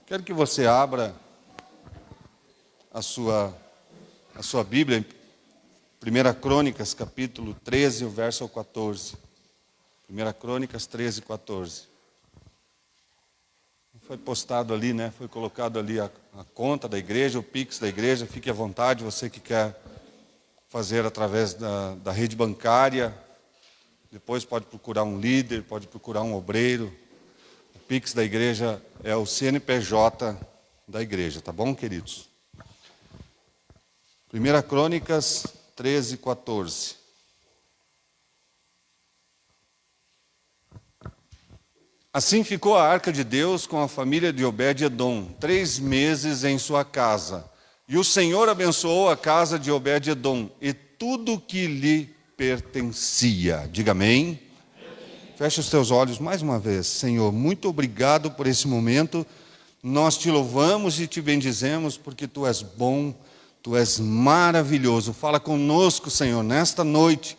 Quero que você abra a sua Bíblia em 1 Crônicas, capítulo 13, o verso ao 14. 1 Crônicas 13, 14. Foi postado ali, né? Foi colocado ali a conta da igreja, o Pix da igreja. Fique à vontade, você que quer fazer através da rede bancária. Depois pode procurar um líder, pode procurar um obreiro. O Pix da igreja é o CNPJ da igreja, tá bom, queridos? 1 Crônicas 13, 14. Assim ficou a arca de Deus com a família de Obed-edom, 3 meses em sua casa. E o Senhor abençoou a casa de Obed-edom e tudo que lhe pertencia. Diga amém. Feche os teus olhos mais uma vez. Senhor, muito obrigado por esse momento. Nós te louvamos e te bendizemos porque Tu és bom, Tu és maravilhoso. Fala conosco, Senhor, nesta noite.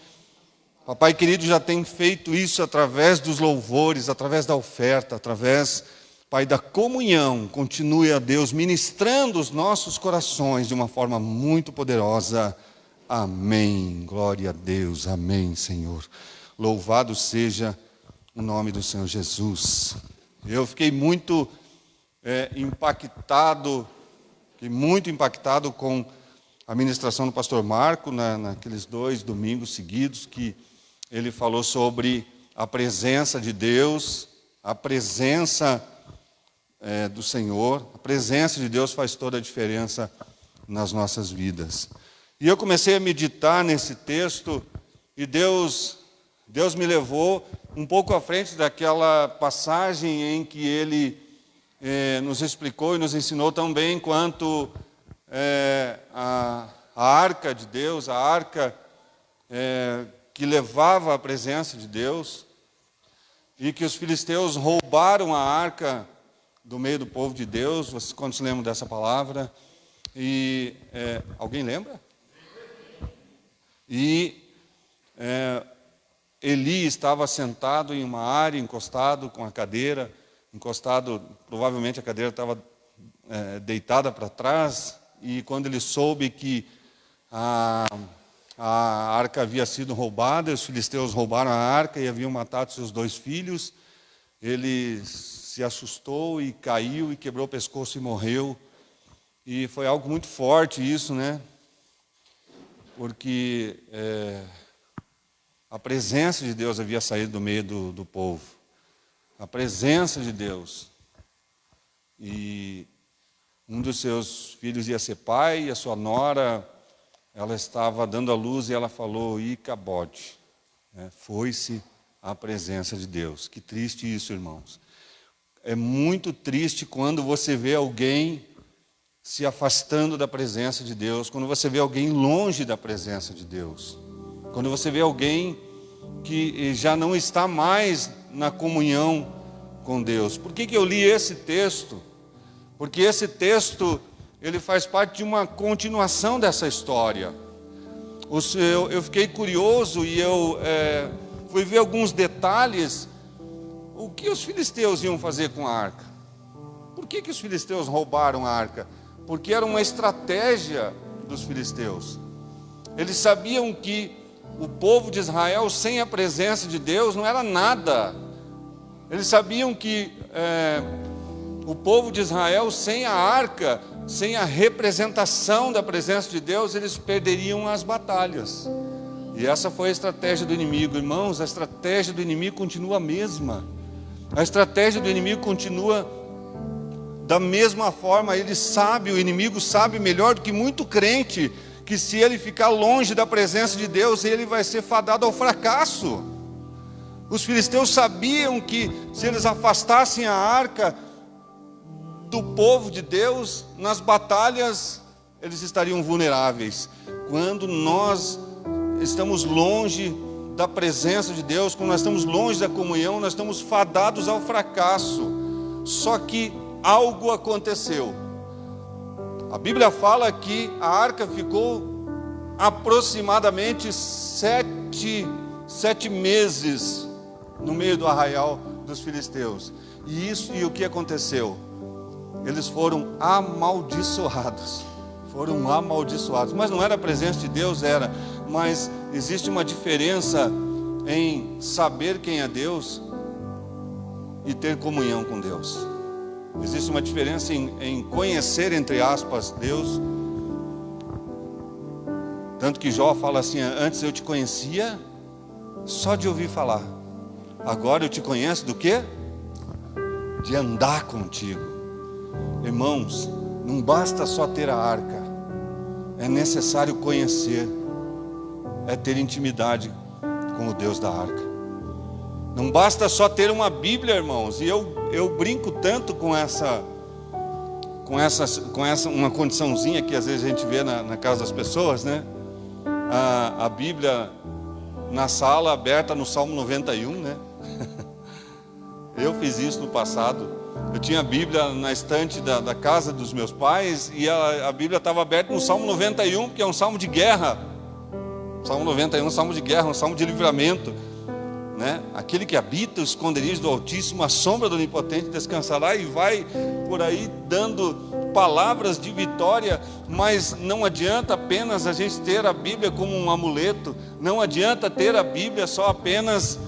Papai querido já tem feito isso através dos louvores, através da oferta, através, Pai, da comunhão. Continue, a Deus, ministrando os nossos corações de uma forma muito poderosa. Amém. Glória a Deus. Amém, Senhor. Louvado seja o nome do Senhor Jesus. Eu fiquei muito impactado com a ministração do pastor Marco, naqueles 2 domingos seguidos, que ele falou sobre a presença de Deus, a presença do Senhor. A presença de Deus faz toda a diferença nas nossas vidas. E eu comecei a meditar nesse texto e Deus me levou um pouco à frente daquela passagem em que Ele nos explicou e nos ensinou tão bem quanto a arca de Deus, a arca que levava a presença de Deus, e que os filisteus roubaram a arca do meio do povo de Deus. Vocês quantos lembram dessa palavra? E alguém lembra? E Eli estava sentado em uma área, encostado com a cadeira, provavelmente a cadeira estava deitada para trás, e quando ele soube que a arca havia sido roubada, os filisteus roubaram a arca e haviam matado seus 2 filhos, ele se assustou e caiu e quebrou o pescoço e morreu. E foi algo muito forte isso, né? Porque a presença de Deus havia saído do meio do povo. A presença de Deus. E um dos seus filhos ia ser pai, e a sua nora, ela estava dando à luz e ela falou, Icabode. Foi-se a presença de Deus. Que triste isso, irmãos. É muito triste quando você vê alguém se afastando da presença de Deus, quando você vê alguém longe da presença de Deus, quando você vê alguém que já não está mais na comunhão com Deus. Por que eu li esse texto? Porque esse texto, ele faz parte de uma continuação dessa história. Eu fiquei curioso e eu fui ver alguns detalhes. O que os filisteus iam fazer com a arca? Por que os filisteus roubaram a arca? Porque era uma estratégia dos filisteus. Eles sabiam que o povo de Israel, sem a presença de Deus, não era nada. Eles sabiam que o povo de Israel, sem a arca, sem a representação da presença de Deus, eles perderiam as batalhas. E essa foi a estratégia do inimigo. Irmãos, a estratégia do inimigo continua a mesma. A estratégia do inimigo continua da mesma forma. O inimigo sabe melhor do que muito crente, que se ele ficar longe da presença de Deus, ele vai ser fadado ao fracasso. Os filisteus sabiam que se eles afastassem a arca do povo de Deus, nas batalhas eles estariam vulneráveis. Quando nós estamos longe da presença de Deus, quando nós estamos longe da comunhão, nós estamos fadados ao fracasso. Só que algo aconteceu. A Bíblia fala que a arca ficou aproximadamente 7 meses no meio do arraial dos filisteus. E o que aconteceu? eles foram amaldiçoados. Foram amaldiçoados. Mas não era a presença de Deus, era. Mas existe uma diferença em saber quem é Deus e ter comunhão com Deus. Existe uma diferença em conhecer, entre aspas, Deus. Tanto que Jó fala assim: antes eu te conhecia só de ouvir falar, agora eu te conheço do quê? De andar contigo. Irmãos, não basta só ter a arca, é necessário conhecer, é ter intimidade com o Deus da arca. Não basta só ter uma Bíblia, irmãos. E eu brinco tanto com essa uma condiçãozinha que às vezes a gente vê na casa das pessoas, né? A Bíblia na sala aberta no Salmo 91, né? Eu fiz isso no passado. Eu tinha a Bíblia na estante da casa dos meus pais e a Bíblia estava aberta no Salmo 91, que é um salmo de guerra. Salmo 91, um salmo de guerra, um salmo de livramento, né? Aquele que habita o esconderijo do Altíssimo, a sombra do Onipotente descansará, e vai por aí dando palavras de vitória. Mas não adianta apenas a gente ter a Bíblia como um amuleto, não adianta ter a Bíblia só apenas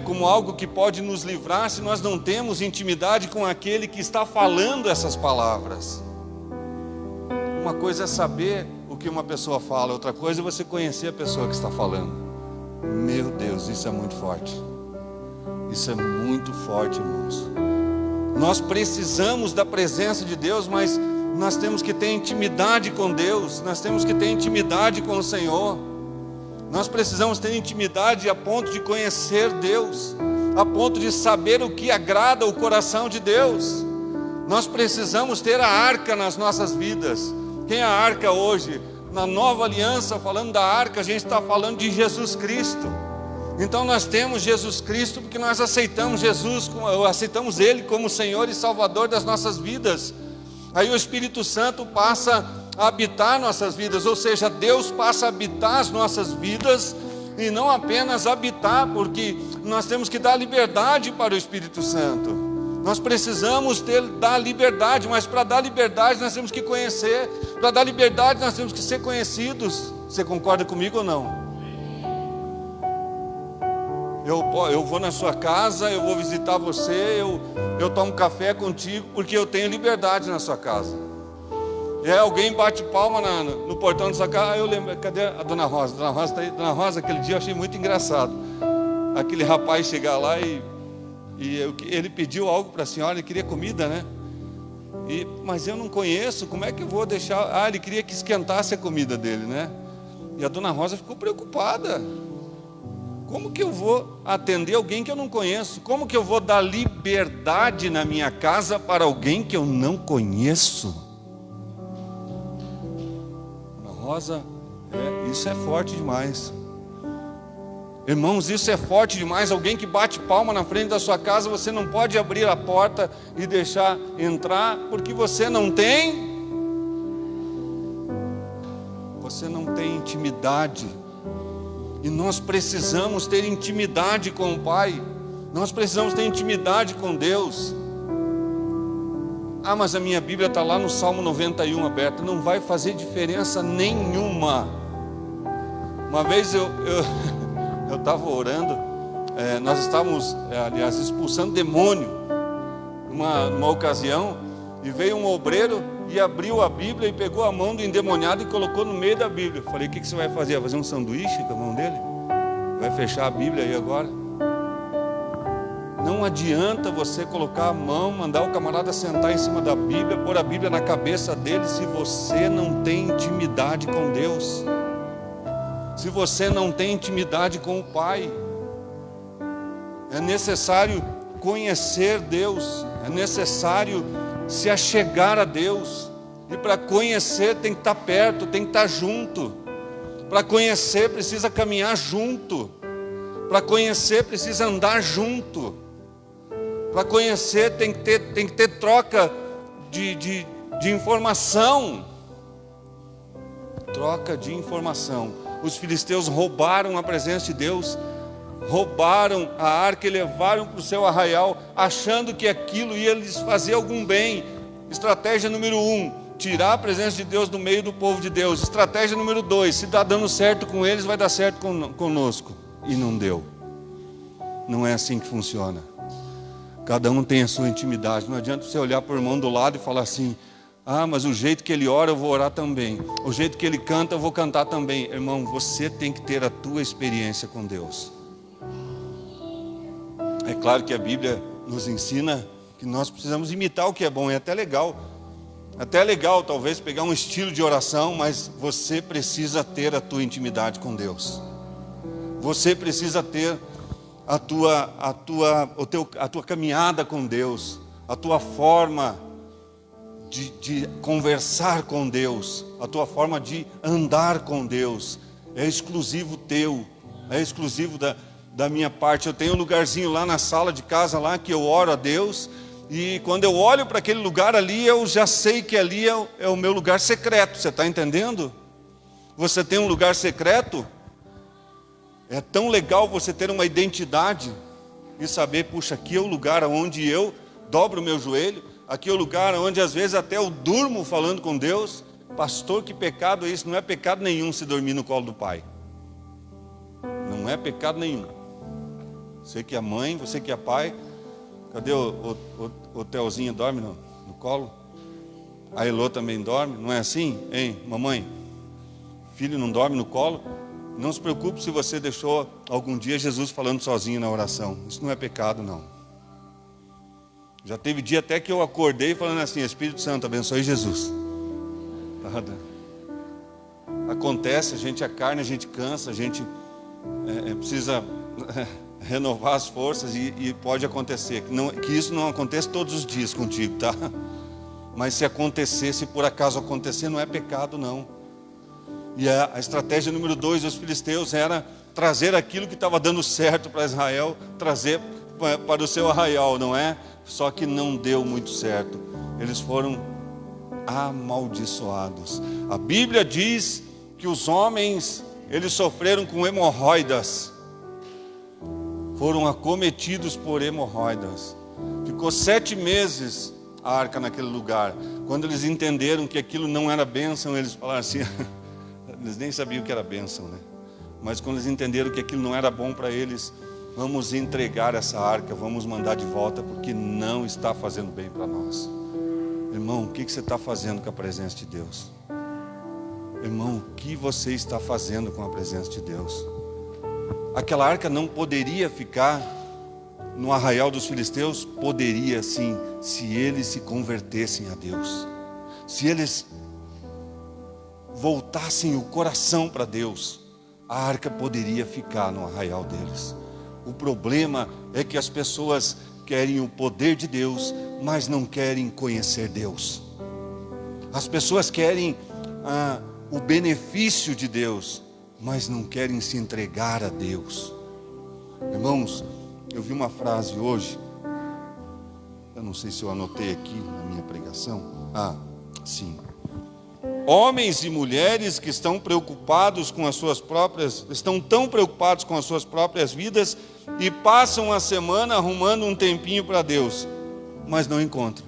como algo que pode nos livrar, se nós não temos intimidade com aquele que está falando essas palavras. Uma coisa é saber o que uma pessoa fala, outra coisa é você conhecer a pessoa que está falando. Meu Deus, isso é muito forte. Isso é muito forte, irmãos. Nós precisamos da presença de Deus, mas nós temos que ter intimidade com Deus. Nós temos que ter intimidade com o Senhor. Nós precisamos ter intimidade a ponto de conhecer Deus, a ponto de saber o que agrada o coração de Deus. Nós precisamos ter a arca nas nossas vidas. Quem é a arca hoje? Na nova aliança, falando da arca, a gente está falando de Jesus Cristo. Então nós temos Jesus Cristo porque nós aceitamos aceitamos Ele como Senhor e Salvador das nossas vidas. Aí o Espírito Santo passa a habitar nossas vidas, ou seja, Deus passa a habitar as nossas vidas, e não apenas habitar, porque nós temos que dar liberdade para o Espírito Santo. Nós precisamos dar liberdade, mas para dar liberdade nós temos que conhecer. Para dar liberdade nós temos que ser conhecidos. Você concorda comigo ou não? Eu vou na sua casa, eu vou visitar você, eu tomo café contigo, porque eu tenho liberdade na sua casa. E aí alguém bate palma no portão da sua casa. Aí eu lembro, cadê a Dona Rosa? Dona Rosa está aí. Dona Rosa, aquele dia eu achei muito engraçado. Aquele rapaz chegar lá e ele pediu algo para a senhora, ele queria comida, né? Mas eu não conheço, como é que eu vou deixar? Ele queria que esquentasse a comida dele, né? E a Dona Rosa ficou preocupada. Como que eu vou atender alguém que eu não conheço? Como que eu vou dar liberdade na minha casa para alguém que eu não conheço? Dona Rosa, isso é forte demais. Irmãos, isso é forte demais. Alguém que bate palma na frente da sua casa, você não pode abrir a porta e deixar entrar, porque você não tem intimidade. E nós precisamos ter intimidade com o Pai. Nós precisamos ter intimidade com Deus. Mas a minha Bíblia está lá no Salmo 91 aberta. Não vai fazer diferença nenhuma. Uma vez eu estava orando, nós estávamos, aliás, expulsando demônio numa ocasião, e veio um obreiro e abriu a Bíblia e pegou a mão do endemoniado e colocou no meio da Bíblia. Eu falei: o que você vai fazer? Vai fazer um sanduíche com a mão dele? Vai fechar a Bíblia aí agora? Não adianta você colocar a mão, mandar o camarada sentar em cima da Bíblia, pôr a Bíblia na cabeça dele, se você não tem intimidade com Deus, se você não tem intimidade com o Pai. É necessário conhecer Deus, é necessário se achegar a Deus, e para conhecer tem que estar perto, tem que estar junto. Para conhecer precisa caminhar junto, para conhecer precisa andar junto, para conhecer tem que ter troca de informação. Troca de informação. Os filisteus roubaram a presença de Deus, roubaram a arca e levaram para o seu arraial, achando que aquilo ia lhes fazer algum bem. Estratégia número 1, tirar a presença de Deus do meio do povo de Deus. Estratégia número 2, se está dando certo com eles, vai dar certo conosco. E não deu. Não é assim que funciona. Cada um tem a sua intimidade. Não adianta você olhar para o irmão do lado e falar assim: ah, mas o jeito que ele ora eu vou orar também. O jeito que ele canta eu vou cantar também. Irmão, você tem que ter a tua experiência com Deus. É claro que a Bíblia nos ensina que nós precisamos imitar o que é bom. É até legal. Até é legal talvez pegar um estilo de oração, mas você precisa ter a tua intimidade com Deus. Você precisa ter a tua caminhada com Deus, a tua forma de conversar com Deus, a tua forma de andar com Deus. É exclusivo teu, é exclusivo da minha parte. Eu tenho um lugarzinho lá na sala de casa lá que eu oro a Deus, e quando eu olho para aquele lugar ali, eu já sei que ali é o meu lugar secreto. Você está entendendo? Você tem um lugar secreto? É tão legal você ter uma identidade e saber, puxa, aqui é o lugar onde eu dobro o meu joelho, aqui é o lugar onde às vezes até eu durmo falando com Deus. Pastor, que pecado é isso? Não é pecado nenhum se dormir no colo do pai. Não é pecado nenhum. Você que é mãe, você que é pai, cadê o Telzinho dorme no colo? A Elô também dorme, não é assim? Hein, mamãe? Filho não dorme no colo? Não se preocupe se você deixou algum dia Jesus falando sozinho na oração. Isso não é pecado, não. Já teve dia até que eu acordei falando assim: Espírito Santo, abençoe Jesus. Acontece, a carne, a gente cansa, a gente precisa renovar as forças e pode acontecer. Que isso não aconteça todos os dias contigo, tá? Mas se acontecer, se por acaso acontecer, não é pecado, não. E a estratégia número 2 dos filisteus era trazer aquilo que estava dando certo para Israel, trazer para o seu arraial, não é? Só que não deu muito certo. Eles foram amaldiçoados. A Bíblia diz que os homens, eles sofreram com hemorroidas. Foram acometidos por hemorroidas. Ficou 7 meses a arca naquele lugar. Quando eles entenderam que aquilo não era bênção, eles falaram assim... Eles nem sabiam o que era bênção, né? Mas quando eles entenderam que aquilo não era bom para eles, vamos entregar essa arca, vamos mandar de volta, porque não está fazendo bem para nós. Irmão, o que você está fazendo com a presença de Deus? Irmão, o que você está fazendo com a presença de Deus? Aquela arca não poderia ficar no arraial dos filisteus? Poderia sim, se eles se convertessem a Deus. Se eles voltassem o coração para Deus, a arca poderia ficar no arraial deles. O problema é que as pessoas querem o poder de Deus, mas não querem conhecer Deus. As pessoas querem o benefício de Deus, mas não querem se entregar a Deus. Irmãos, eu vi uma frase hoje, eu não sei se eu anotei aqui na minha pregação. Sim. Homens e mulheres que estão preocupados com as suas próprias, estão tão preocupados com as suas próprias vidas e passam a semana arrumando um tempinho para Deus, mas não encontram.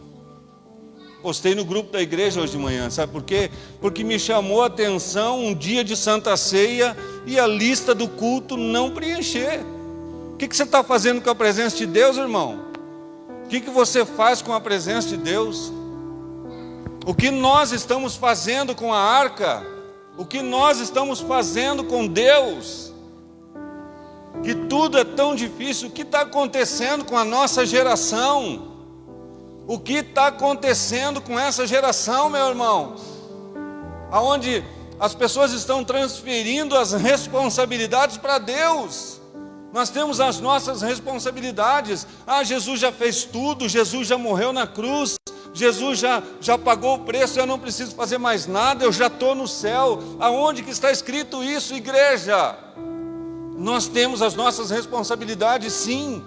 Postei no grupo da igreja hoje de manhã, sabe por quê? Porque me chamou a atenção um dia de Santa Ceia e a lista do culto não preencher. O que você está fazendo com a presença de Deus, irmão? O que você faz com a presença de Deus? O que nós estamos fazendo com a arca? O que nós estamos fazendo com Deus? Que tudo é tão difícil. O que está acontecendo com a nossa geração? O que está acontecendo com essa geração, meu irmão? Aonde as pessoas estão transferindo as responsabilidades para Deus. Nós temos as nossas responsabilidades. Jesus já fez tudo, Jesus já morreu na cruz, Jesus já pagou o preço, eu não preciso fazer mais nada, eu já estou no céu. Aonde que está escrito isso, igreja? Nós temos as nossas responsabilidades, sim.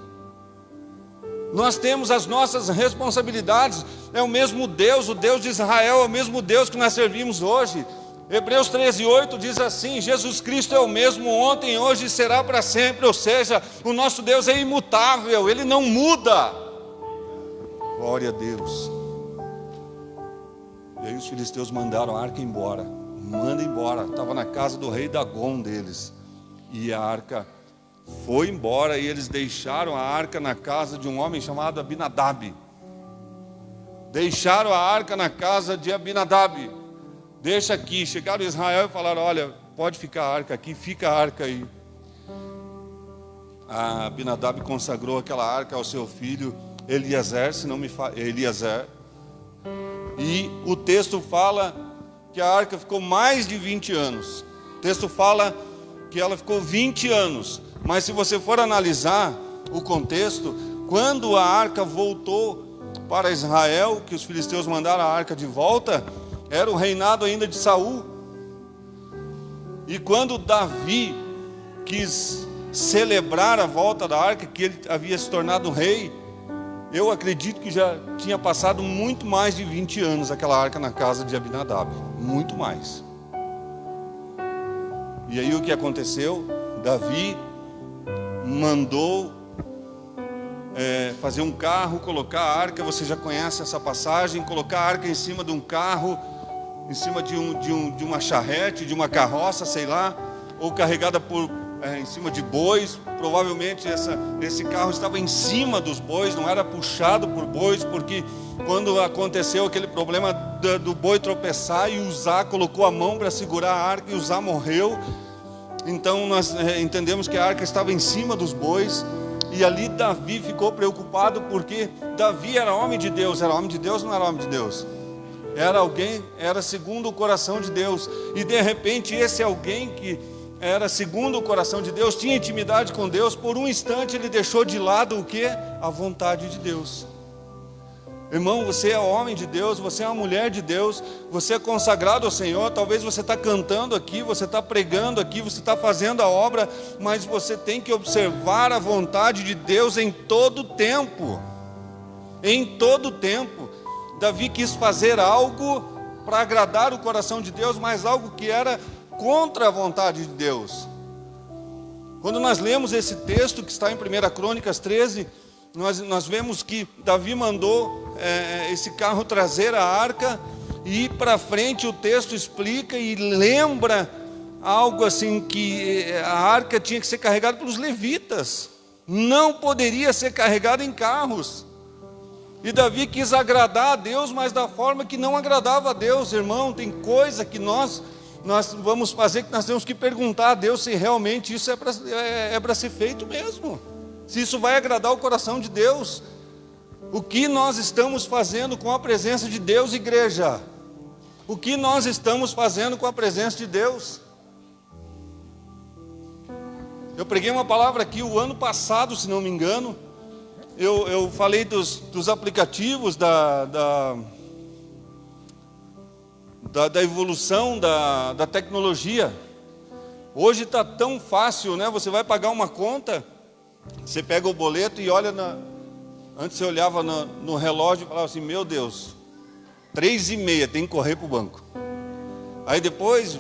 Nós temos as nossas responsabilidades. É o mesmo Deus, o Deus de Israel, é o mesmo Deus que nós servimos hoje. Hebreus 13:8 diz assim: Jesus Cristo é o mesmo ontem, hoje e será para sempre. Ou seja, o nosso Deus é imutável, Ele não muda. Glória a Deus. E aí os filisteus mandaram a arca embora. Manda embora. Estava na casa do rei Dagom deles. E a arca foi embora e eles deixaram a arca na casa de um homem chamado Abinadab. Deixaram a arca na casa de Abinadab. Deixa aqui. Chegaram a Israel e falaram: olha, pode ficar a arca aqui, fica a arca aí. A Abinadab consagrou aquela arca ao seu filho Eliezer, Eliezer. E o texto fala que a arca ficou mais de 20 anos. O texto fala que ela ficou 20 anos. Mas se você for analisar o contexto, quando a arca voltou para Israel, que os filisteus mandaram a arca de volta, era o reinado ainda de Saul. E quando Davi quis celebrar a volta da arca, que ele havia se tornado rei, eu acredito que já tinha passado muito mais de 20 anos aquela arca na casa de Abinadab. Muito mais. E aí o que aconteceu? Davi mandou fazer um carro, colocar a arca. Você já conhece essa passagem. Colocar a arca em cima de um carro, em cima de uma charrete, de uma carroça, sei lá, ou carregada em cima de bois. Provavelmente esse carro estava em cima dos bois, não era puxado por bois, porque quando aconteceu aquele problema do boi tropeçar e Uzá colocou a mão para segurar a arca e Uzá morreu, então nós entendemos que a arca estava em cima dos bois. E ali Davi ficou preocupado, porque Davi era homem de Deus. Era homem de Deus ou não era homem de Deus? Era segundo o coração de Deus. E de repente esse alguém que era segundo o coração de Deus, tinha intimidade com Deus, por um instante ele deixou de lado o que? A vontade de Deus. Irmão, você é homem de Deus, você é uma mulher de Deus, você é consagrado ao Senhor. Talvez você está cantando aqui, você está pregando aqui, você está fazendo a obra, mas você tem que observar a vontade de Deus em todo tempo. Em todo tempo. Davi quis fazer algo para agradar o coração de Deus, mas algo que era contra a vontade de Deus. Quando nós lemos esse texto que está em 1 Crônicas 13, nós vemos que Davi mandou esse carro trazer a arca, e para frente o texto explica e lembra algo assim, que a arca tinha que ser carregada pelos levitas, não poderia ser carregada em carros. E Davi quis agradar a Deus, mas da forma que não agradava a Deus. Irmão, tem coisa que nós vamos fazer que nós temos que perguntar a Deus se realmente isso é para ser feito mesmo, se isso vai agradar o coração de Deus. O que nós estamos fazendo com a presença de Deus, igreja? O que nós estamos fazendo com a presença de Deus? Eu preguei uma palavra aqui o ano passado, se não me engano. Eu falei dos aplicativos, da evolução da tecnologia. Hoje está tão fácil, né? Você vai pagar uma conta, você pega o boleto e olha antes você olhava no relógio e falava assim: meu Deus, 3h30, tem que correr para o banco. Aí depois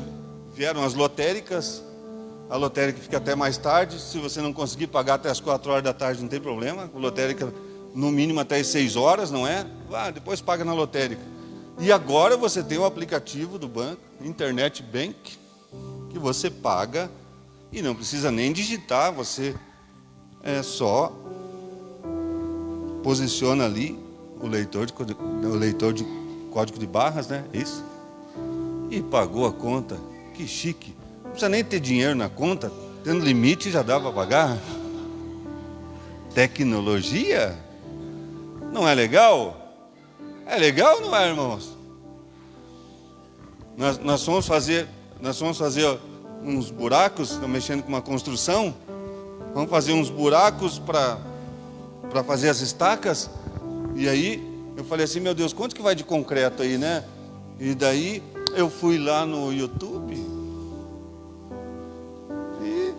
vieram as lotéricas. A lotérica fica até mais tarde. Se você não conseguir pagar até as 4 horas da tarde, não tem problema. A lotérica no mínimo até as 6 horas, não é? Depois paga na lotérica. E agora você tem o aplicativo do banco, Internet Bank, que você paga e não precisa nem digitar. Você só posiciona ali o leitor de código de barras, né? Isso. E pagou a conta. Que chique. Não precisa nem ter dinheiro na conta. Tendo limite já dá para pagar. Tecnologia? Não é legal? É legal ou não é, irmãos? Nós fomos fazer uns buracos. Estamos mexendo com uma construção. Vamos fazer uns buracos para fazer as estacas. E aí eu falei assim: meu Deus, quanto que vai de concreto aí, né? E daí eu fui lá no YouTube. E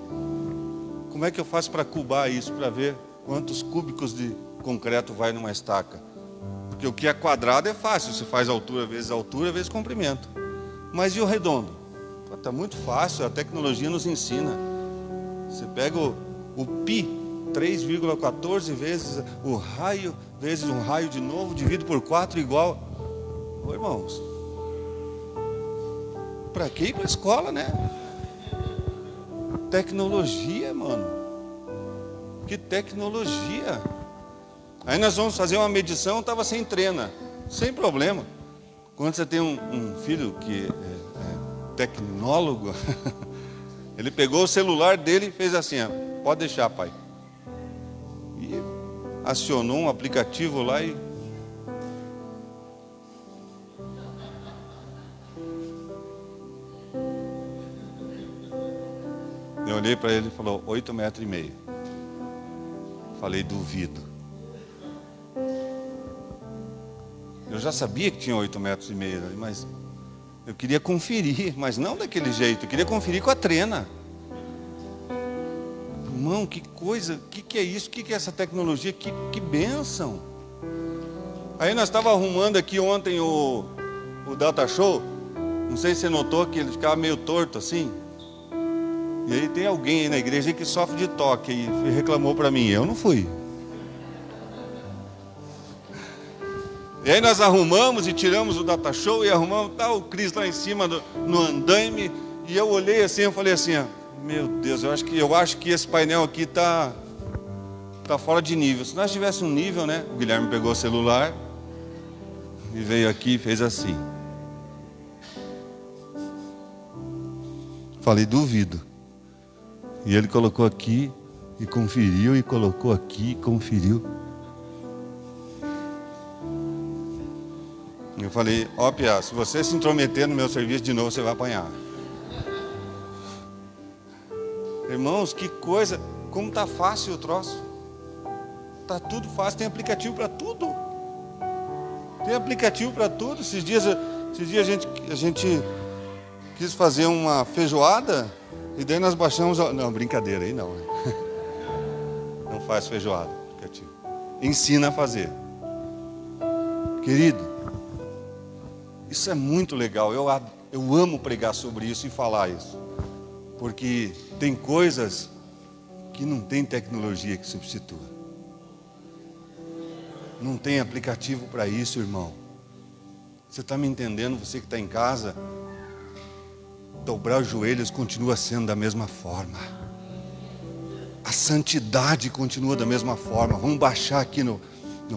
como é que eu faço para cubar isso, para ver quantos cúbicos de concreto vai numa estaca? Porque o que é quadrado é fácil, você faz altura vezes comprimento. Mas e o redondo? Está muito fácil, a tecnologia nos ensina. Você pega o pi, 3,14 vezes o raio, vezes um raio de novo, dividido por 4 igual. Ô, irmãos, Para que ir para a escola, né? Tecnologia, mano. Que tecnologia. Aí nós vamos fazer uma medição, estava sem trena. Sem problema. Quando você tem um filho que é tecnólogo, ele pegou o celular dele e fez assim, ó, pode deixar, pai. E acionou um aplicativo lá e... Eu olhei para ele e falou, 8,5 metros. Falei, duvido. Eu já sabia que tinha 8,5 metros, mas eu queria conferir, mas não daquele jeito, eu queria conferir com a trena. Irmão, que coisa, que é isso? Que é essa tecnologia? Que bênção. Aí nós estávamos arrumando aqui ontem o Data Show. Não sei se você notou que ele ficava meio torto assim. E aí tem alguém aí na igreja que sofre de toque e reclamou para mim, eu não fui. E aí nós arrumamos e tiramos o Data Show e arrumamos, tá o Cris lá em cima no andaime, e eu olhei assim, eu falei assim, ó, meu Deus, eu acho que esse painel aqui tá fora de nível. Se nós tivéssemos um nível, né? O Guilherme pegou o celular e veio aqui e fez assim. Falei, duvido. E ele colocou aqui e conferiu, e colocou aqui e conferiu. Eu falei, ó Pia, se você se intrometer no meu serviço de novo, você vai apanhar. Irmãos, que coisa, como está fácil o troço. Está tudo fácil, tem aplicativo para tudo. Tem aplicativo para tudo. Esses dias a gente quis fazer uma feijoada, e daí nós baixamos... Não, brincadeira aí não. Não faz feijoada, aplicativo. Ensina a fazer. Querido, isso é muito legal. Eu amo pregar sobre isso e falar isso. Porque tem coisas que não tem tecnologia que substitua. Não tem aplicativo para isso, irmão. Você está me entendendo? Você que está em casa, dobrar os joelhos continua sendo da mesma forma. A santidade continua da mesma forma. Vamos baixar aqui no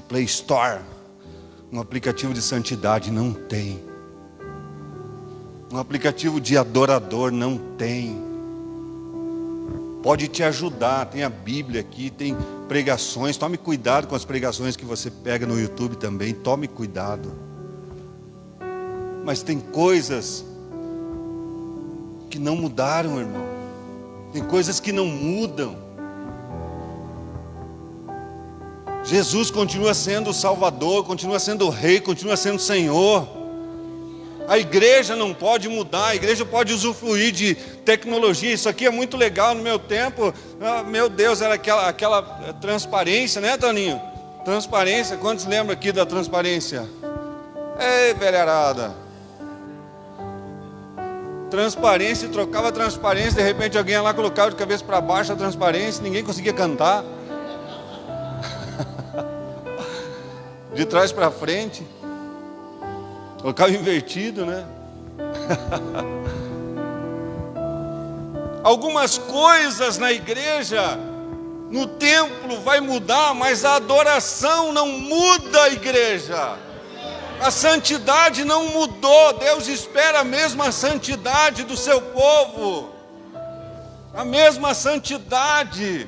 Play Store um aplicativo de santidade. Não tem. Um aplicativo de adorador. Não tem. Pode te ajudar. Tem a Bíblia aqui, tem pregações. Tome cuidado com as pregações que você pega no YouTube também. Tome cuidado. Mas tem coisas que não mudaram, irmão. Tem coisas que não mudam. Jesus continua sendo o Salvador, continua sendo o Rei, continua sendo o Senhor. A igreja não pode mudar, a igreja pode usufruir de tecnologia. Isso aqui é muito legal. No meu tempo, meu Deus, era aquela transparência, né, Toninho? Transparência, quantos lembram aqui da transparência? Ei, velharada. Transparência, trocava a transparência, de repente alguém ia lá, colocava de cabeça para baixo a transparência, ninguém conseguia cantar. De trás para frente, colocava invertido, né? Algumas coisas na igreja, no templo vai mudar, mas a adoração não muda a igreja. A santidade não mudou. Deus espera a mesma santidade do seu povo. A mesma santidade.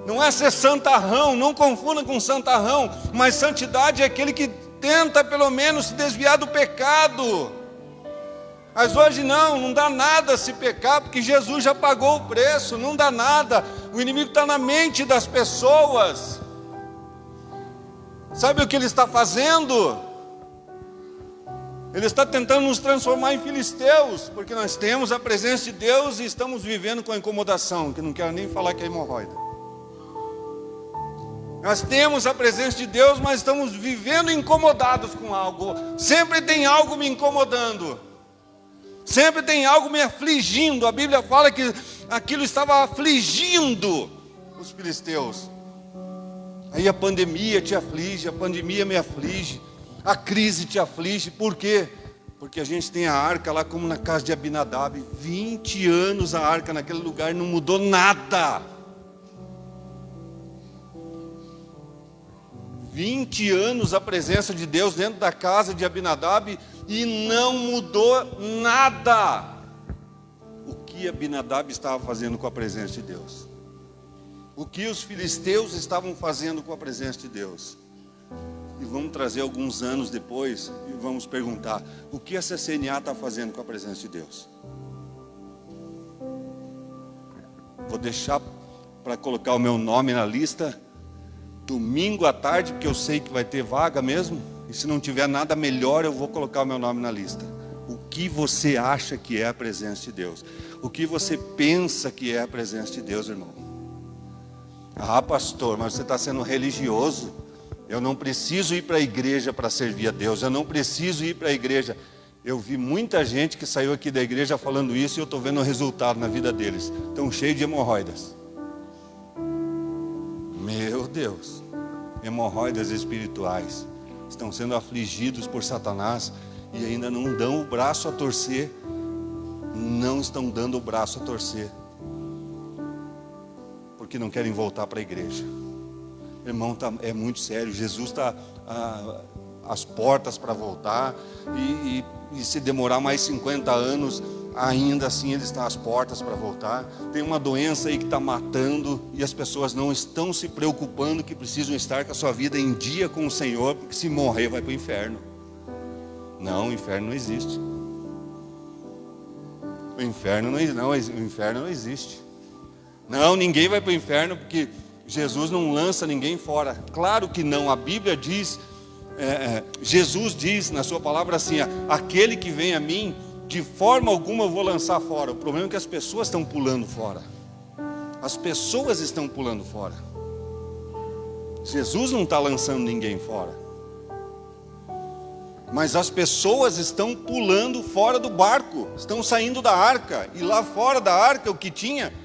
Não é ser santarrão, não confunda com santarrão. Mas santidade é aquele que tenta pelo menos se desviar do pecado. Mas hoje não dá nada se pecar, porque Jesus já pagou o preço. Não dá nada. O inimigo está na mente das pessoas. Sabe o que ele está fazendo? Ele está tentando nos transformar em filisteus, porque nós temos a presença de Deus e estamos vivendo com a incomodação, que não quero nem falar que é hemorroida. Nós temos a presença de Deus, mas estamos vivendo incomodados com algo. Sempre tem algo me incomodando. Sempre tem algo me afligindo. A Bíblia fala que aquilo estava afligindo os filisteus. Aí a pandemia te aflige, a pandemia me aflige. A crise te aflige, por quê? Porque a gente tem a arca lá como na casa de Abinadab. 20 anos a arca naquele lugar, não mudou nada. 20 anos a presença de Deus dentro da casa de Abinadab e não mudou nada. O que Abinadab estava fazendo com a presença de Deus? O que os filisteus estavam fazendo com a presença de Deus? E vamos trazer alguns anos depois e vamos perguntar: o que a CCNA está fazendo com a presença de Deus? Vou deixar para colocar o meu nome na lista domingo à tarde, porque eu sei que vai ter vaga mesmo. E se não tiver nada melhor, eu vou colocar o meu nome na lista. O que você acha que é a presença de Deus? O que você pensa que é a presença de Deus, irmão? Ah, pastor, mas você está sendo religioso. Eu não preciso ir para a igreja para servir a Deus. Eu não preciso ir para a igreja. Eu vi muita gente que saiu aqui da igreja falando isso e eu estou vendo o resultado na vida deles. Estão cheios de hemorroidas. Meu Deus. Hemorroidas espirituais. Estão sendo afligidos por Satanás e ainda não dão o braço a torcer. Não estão dando o braço a torcer. Porque não querem voltar para a igreja. Irmão, é muito sério. Jesus está às portas para voltar. E se demorar mais 50 anos, ainda assim Ele está às portas para voltar. Tem uma doença aí que está matando. E as pessoas não estão se preocupando que precisam estar com a sua vida em dia com o Senhor. Porque se morrer vai para o inferno. Não, o inferno não existe. O inferno não existe. Não, ninguém vai para o inferno porque Jesus não lança ninguém fora. Claro que não. A Bíblia diz, Jesus diz na sua palavra assim: aquele que vem a mim, de forma alguma eu vou lançar fora. O problema é que as pessoas estão pulando fora. As pessoas estão pulando fora. Jesus não está lançando ninguém fora. Mas as pessoas estão pulando fora do barco. Estão saindo da arca. E lá fora da arca o que tinha?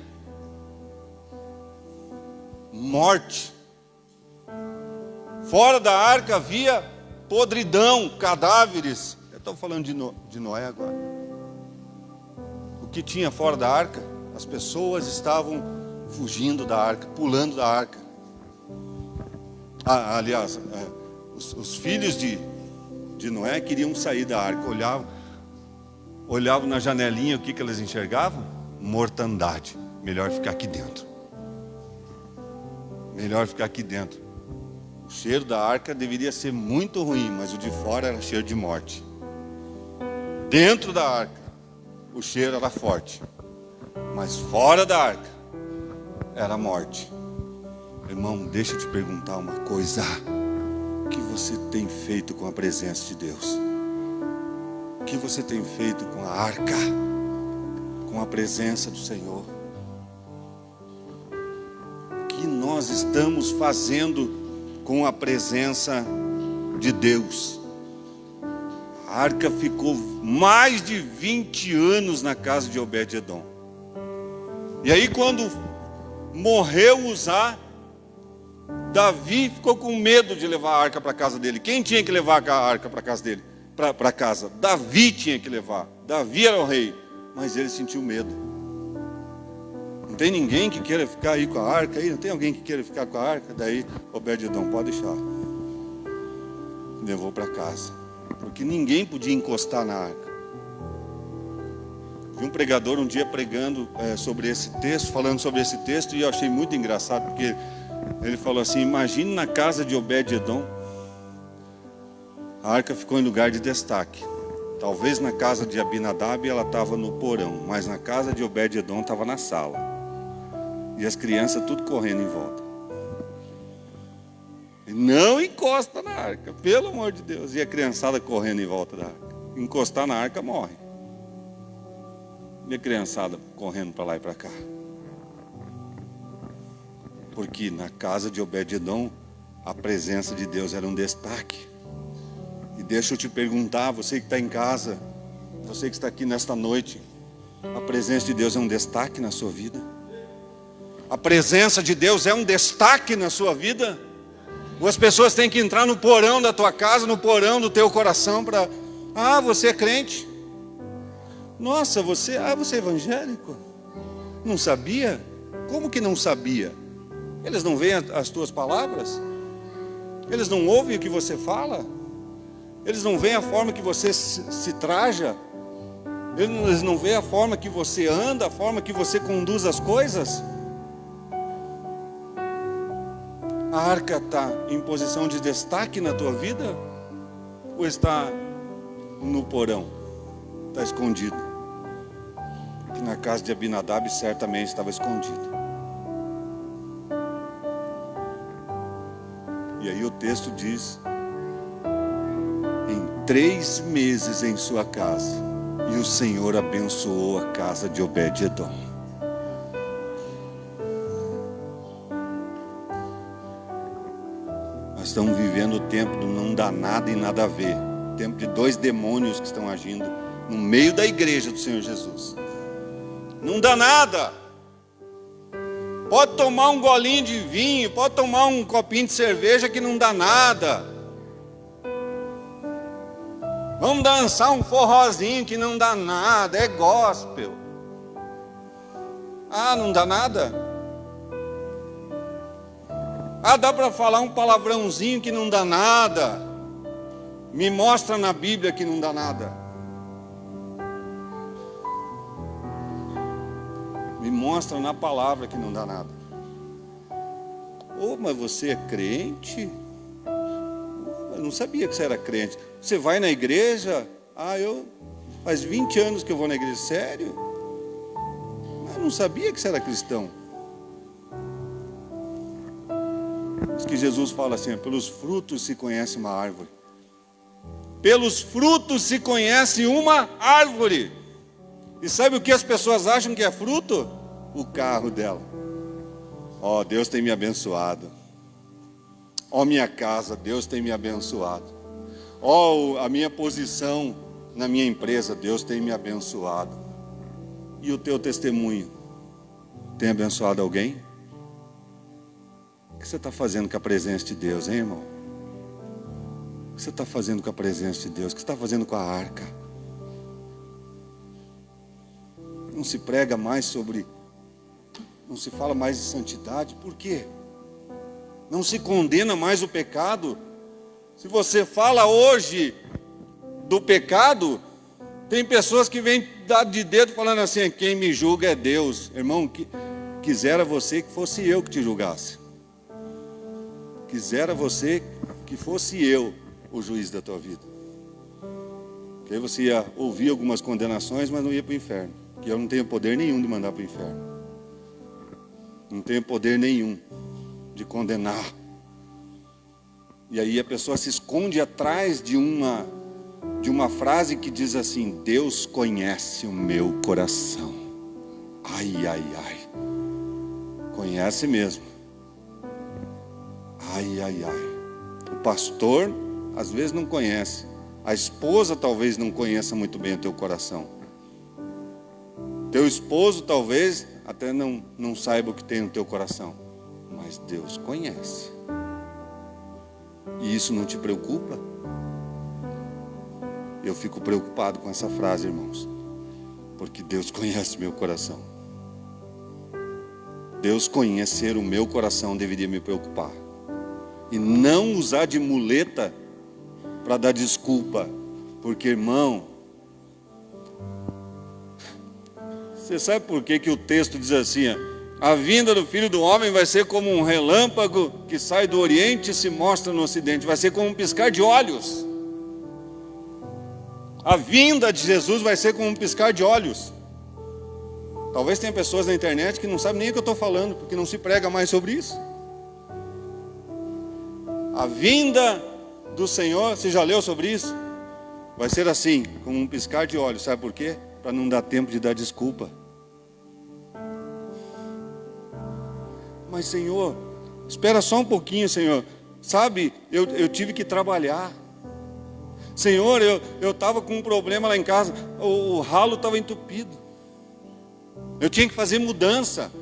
Morte. Fora da arca havia podridão, cadáveres. Eu estou falando de Noé agora. O que tinha fora da arca? As pessoas estavam fugindo da arca, pulando da arca. Aliás, os filhos de Noé queriam sair da arca. Olhavam na janelinha, o que eles enxergavam? Mortandade. Melhor ficar aqui dentro. Melhor ficar aqui dentro. O cheiro da arca deveria ser muito ruim, mas o de fora era cheiro de morte. Dentro da arca, o cheiro era forte, mas fora da arca, era morte. Irmão, deixa eu te perguntar uma coisa. O que você tem feito com a presença de Deus? O que você tem feito com a arca? Com a presença do Senhor? Que nós estamos fazendo com a presença de Deus? A arca ficou mais de 20 anos na casa de Obed-edom. E aí quando morreu Uzá, Davi ficou com medo de levar a arca para a casa dele. Quem tinha que levar a arca para a casa dele? Para casa? Davi tinha que levar. Davi era o rei, mas ele sentiu medo. Não tem ninguém que queira ficar aí com a arca aí? Não tem alguém que queira ficar com a arca? Daí Obed-edom, pode deixar. Levou para casa. Porque ninguém podia encostar na arca. Vi um pregador um dia pregando sobre esse texto, falando sobre esse texto, e eu achei muito engraçado, porque ele falou assim: imagine na casa de Obed-edom, a arca ficou em lugar de destaque. Talvez na casa de Abinadab ela estava no porão, mas na casa de Obed-edom estava na sala. E as crianças tudo correndo em volta. E não encosta na arca, pelo amor de Deus. E a criançada correndo em volta da arca. Encostar na arca morre. E a criançada correndo para lá e para cá. Porque na casa de Obed-edom a presença de Deus era um destaque. E deixa eu te perguntar, você que está em casa, você que está aqui nesta noite, a presença de Deus é um destaque na sua vida? A presença de Deus é um destaque na sua vida? Ou as pessoas têm que entrar no porão da tua casa, no porão do teu coração para Ah, você é crente? Nossa, você é evangélico? Não sabia? Como que não sabia? Eles não veem as tuas palavras? Eles não ouvem o que você fala? Eles não veem a forma que você se traja? Eles não veem a forma que você anda, a forma que você conduz as coisas? A arca está em posição de destaque na tua vida? Ou está no porão? Está escondido? Porque na casa de Abinadab certamente estava escondido. E aí o texto diz: em 3 meses em sua casa, e o Senhor abençoou a casa de Obed-edom. Nós estamos vivendo o tempo do não dá nada e nada a ver. O tempo de 2 demônios que estão agindo no meio da igreja do Senhor Jesus. Não dá nada. Pode tomar um golinho de vinho, pode tomar um copinho de cerveja que não dá nada. Vamos dançar um forrozinho que não dá nada, é gospel. Ah, não dá nada? Ah, dá para falar um palavrãozinho que não dá nada. Me mostra na Bíblia que não dá nada. Me mostra na palavra que não dá nada. Oh, mas você é crente? Eu não sabia que você era crente. Você vai na igreja? Faz 20 anos que eu vou na igreja. Sério? Eu não sabia que você era cristão. Diz que Jesus fala assim: pelos frutos se conhece uma árvore. Pelos frutos se conhece uma árvore. E sabe o que as pessoas acham que é fruto? O carro dela. Ó, Deus tem me abençoado. Ó, minha casa, Deus tem me abençoado. Ó, a minha posição na minha empresa, Deus tem me abençoado. E o teu testemunho tem abençoado alguém? O que você está fazendo com a presença de Deus, hein, irmão? O que você está fazendo com a presença de Deus? O que você está fazendo com a arca? Não se prega mais sobre, não se fala mais de santidade. Por quê? Não se condena mais o pecado. Se você fala hoje do pecado, tem pessoas que vêm dar de dedo falando assim: quem me julga é Deus. Irmão, quisera você que fosse eu que te julgasse. Quisera você que fosse eu o juiz da tua vida. Que aí você ia ouvir algumas condenações, mas não ia para o inferno. Que eu não tenho poder nenhum de mandar para o inferno. Não tenho poder nenhum de condenar. E aí a pessoa se esconde atrás de uma frase que diz assim: Deus conhece o meu coração. Ai, ai, ai. Conhece mesmo. Ai, ai, ai. O pastor às vezes não conhece. A esposa talvez não conheça muito bem o teu coração. Teu esposo talvez até não saiba o que tem no teu coração. Mas Deus conhece. E isso não te preocupa? Eu fico preocupado com essa frase, irmãos. Porque Deus conhece meu coração. Deus conhecer o meu coração deveria me preocupar. E não usar de muleta para dar desculpa. Porque, irmão, você sabe por que o texto diz assim: a vinda do Filho do Homem vai ser como um relâmpago que sai do Oriente e se mostra no Ocidente. Vai ser como um piscar de olhos. A vinda de Jesus vai ser como um piscar de olhos. Talvez tenha pessoas na internet que não sabem nem o que eu estou falando, porque não se prega mais sobre isso. A vinda do Senhor, você já leu sobre isso? Vai ser assim, como um piscar de olhos. Sabe por quê? Para não dar tempo de dar desculpa. Mas Senhor, espera só um pouquinho, Senhor. Sabe, eu tive que trabalhar. Senhor, eu estava com um problema lá em casa. O ralo estava entupido. Eu tinha que fazer mudança.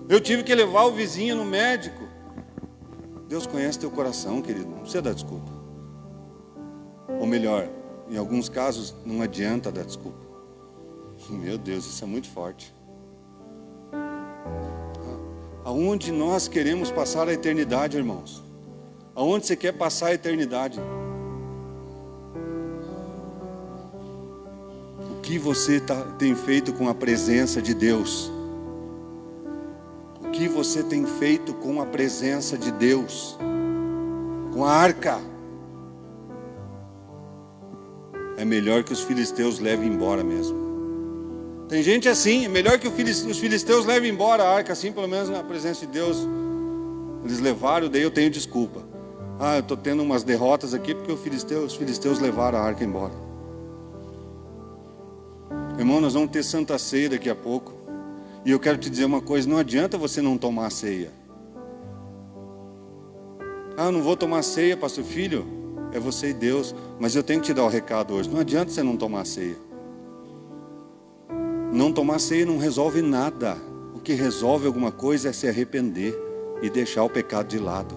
Eu tive que levar o vizinho no médico. Deus conhece teu coração, querido. Não precisa dar desculpa. Ou melhor, em alguns casos não adianta dar desculpa. Meu Deus, isso é muito forte. Aonde nós queremos passar a eternidade, irmãos? Aonde você quer passar a eternidade? O que você tem feito com a presença de Deus? O que você tem feito com a presença de Deus? Com a arca? É melhor que os filisteus levem embora mesmo. Tem gente assim, é melhor que os filisteus levem embora a arca, assim, pelo menos na presença de Deus. Eles levaram, daí eu tenho desculpa. Eu estou tendo umas derrotas aqui porque os filisteus levaram a arca embora. Irmão, nós vamos ter Santa Ceia daqui a pouco. E eu quero te dizer uma coisa, não adianta você não tomar a ceia. Não vou tomar ceia, pastor. Filho, é você e Deus. Mas eu tenho que te dar o recado hoje. Não adianta você não tomar ceia. Não tomar ceia não resolve nada. O que resolve alguma coisa é se arrepender e deixar o pecado de lado.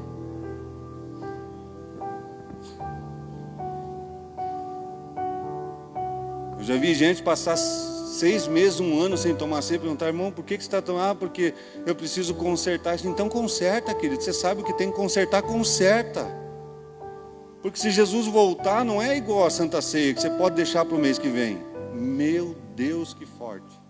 Eu já vi gente passar 6 meses, 1 ano sem tomar ceia e perguntar: irmão, por que você está tomando? Porque eu preciso consertar. Então conserta, querido. Você sabe o que tem que consertar, conserta. Porque se Jesus voltar, não é igual a Santa Ceia, que você pode deixar para o mês que vem. Meu Deus, que forte.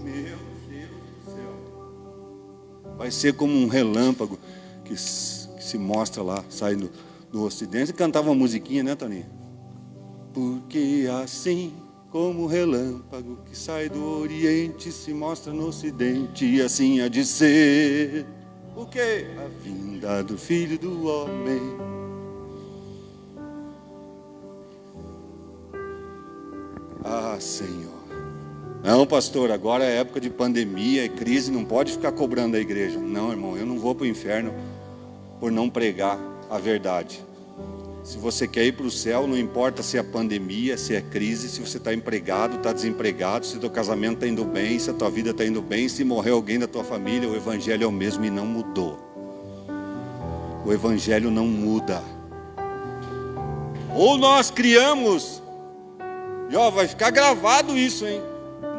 Meu Deus do céu. Vai ser como um relâmpago que se mostra lá, saindo do ocidente. Você cantava uma musiquinha, né, Toninho? Porque assim como o relâmpago que sai do oriente se mostra no ocidente, e assim há de ser o quê? A vinda do Filho do Homem. Senhor. Não, pastor, agora é época de pandemia, é crise, não pode ficar cobrando a igreja. Não, irmão, eu não vou para o inferno por não pregar a verdade. Se você quer ir para o céu, não importa se é pandemia, se é crise, se você está empregado, está desempregado, se o teu casamento está indo bem, se a tua vida está indo bem, se morreu alguém da tua família, o evangelho é o mesmo e não mudou. O evangelho não muda. Ou nós criamos, e vai ficar gravado isso, hein?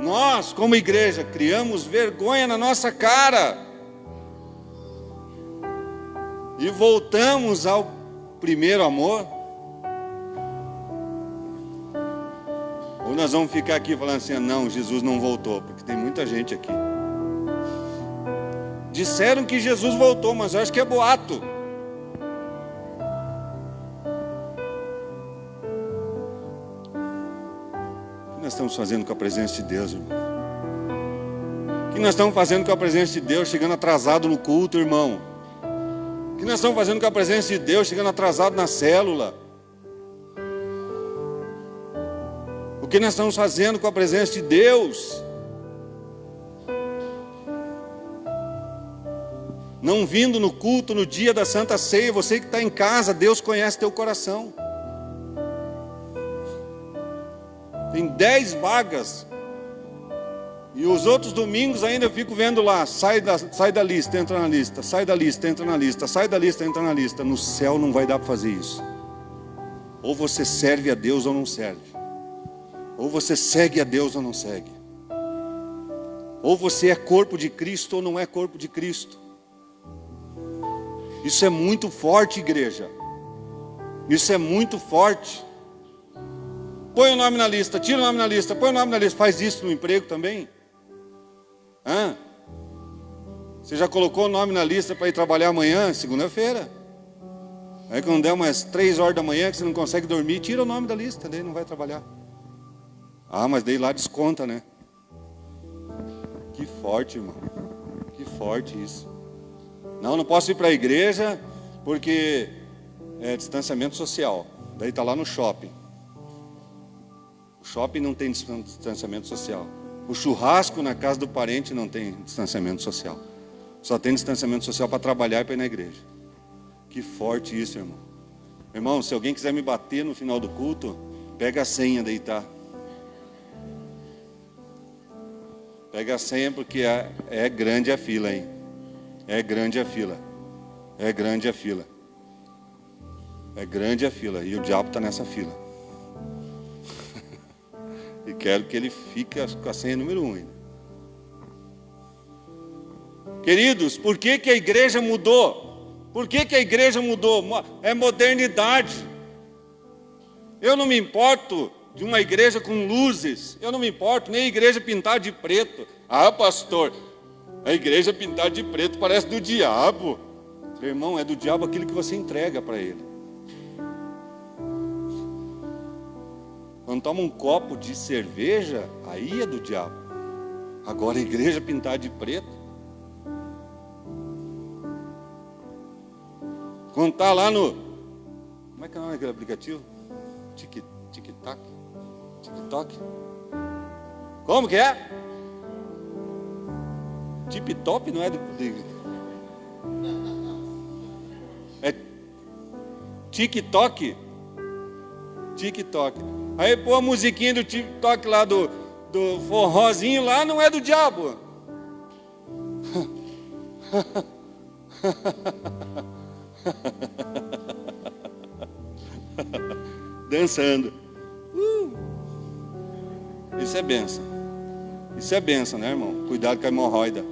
Nós, como igreja, criamos vergonha na nossa cara e voltamos ao primeiro amor. Ou nós vamos ficar aqui falando assim: não, Jesus não voltou, porque tem muita gente aqui. Disseram que Jesus voltou, mas eu acho que é boato. O que nós estamos fazendo com a presença de Deus, irmão? O que nós estamos fazendo com a presença de Deus, chegando atrasado no culto, irmão? O que nós estamos fazendo com a presença de Deus, chegando atrasado na célula? O que nós estamos fazendo com a presença de Deus? Não vindo no culto no dia da Santa Ceia. Você que está em casa, Deus conhece teu coração. Tem 10 vagas. E os outros domingos ainda eu fico vendo lá: sai da lista, entra na lista, sai da lista, entra na lista, sai da lista, entra na lista. No céu não vai dar para fazer isso. Ou você serve a Deus ou não serve. Ou você segue a Deus ou não segue. Ou você é corpo de Cristo ou não é corpo de Cristo. Isso é muito forte, igreja. Isso é muito forte. Põe o nome na lista, tira o nome na lista, põe o nome na lista. Faz isso no emprego também. Você já colocou o nome na lista para ir trabalhar amanhã, segunda-feira? Aí quando der umas 3 horas da manhã que você não consegue dormir, tira o nome da lista, daí não vai trabalhar. Mas daí lá desconta, né? Que forte, irmão. Que forte isso. Não posso ir para a igreja porque é distanciamento social. Daí está lá no shopping. O shopping não tem distanciamento social. O churrasco na casa do parente não tem distanciamento social. Só tem distanciamento social para trabalhar e para ir na igreja. Que forte isso, irmão. Irmão, se alguém quiser me bater no final do culto, pega a senha daí, tá? Pega a senha porque é grande a fila, hein? É grande a fila. É grande a fila. É grande a fila e o diabo está nessa fila. E quero que ele fique com a senha número 1 ainda. Queridos, por que a igreja mudou? Por que a igreja mudou? É modernidade. Eu não me importo de uma igreja com luzes. Eu não me importo nem a igreja pintada de preto. Ah, pastor, a igreja pintada de preto parece do diabo. Meu irmão, é do diabo aquilo que você entrega para ele. Quando toma um copo de cerveja, aí é do diabo. Agora a igreja pintada de preto. Quando está lá no... Como é que é o nome daquele aplicativo? TikTok? TikTok? Como que é? Tip-top não é é TikTok? TikTok. Aí pô a musiquinha do TikTok lá do forrozinho lá, não é do diabo. Dançando. Isso é bênção. Isso é bênção, né, irmão? Cuidado com a hemorroida.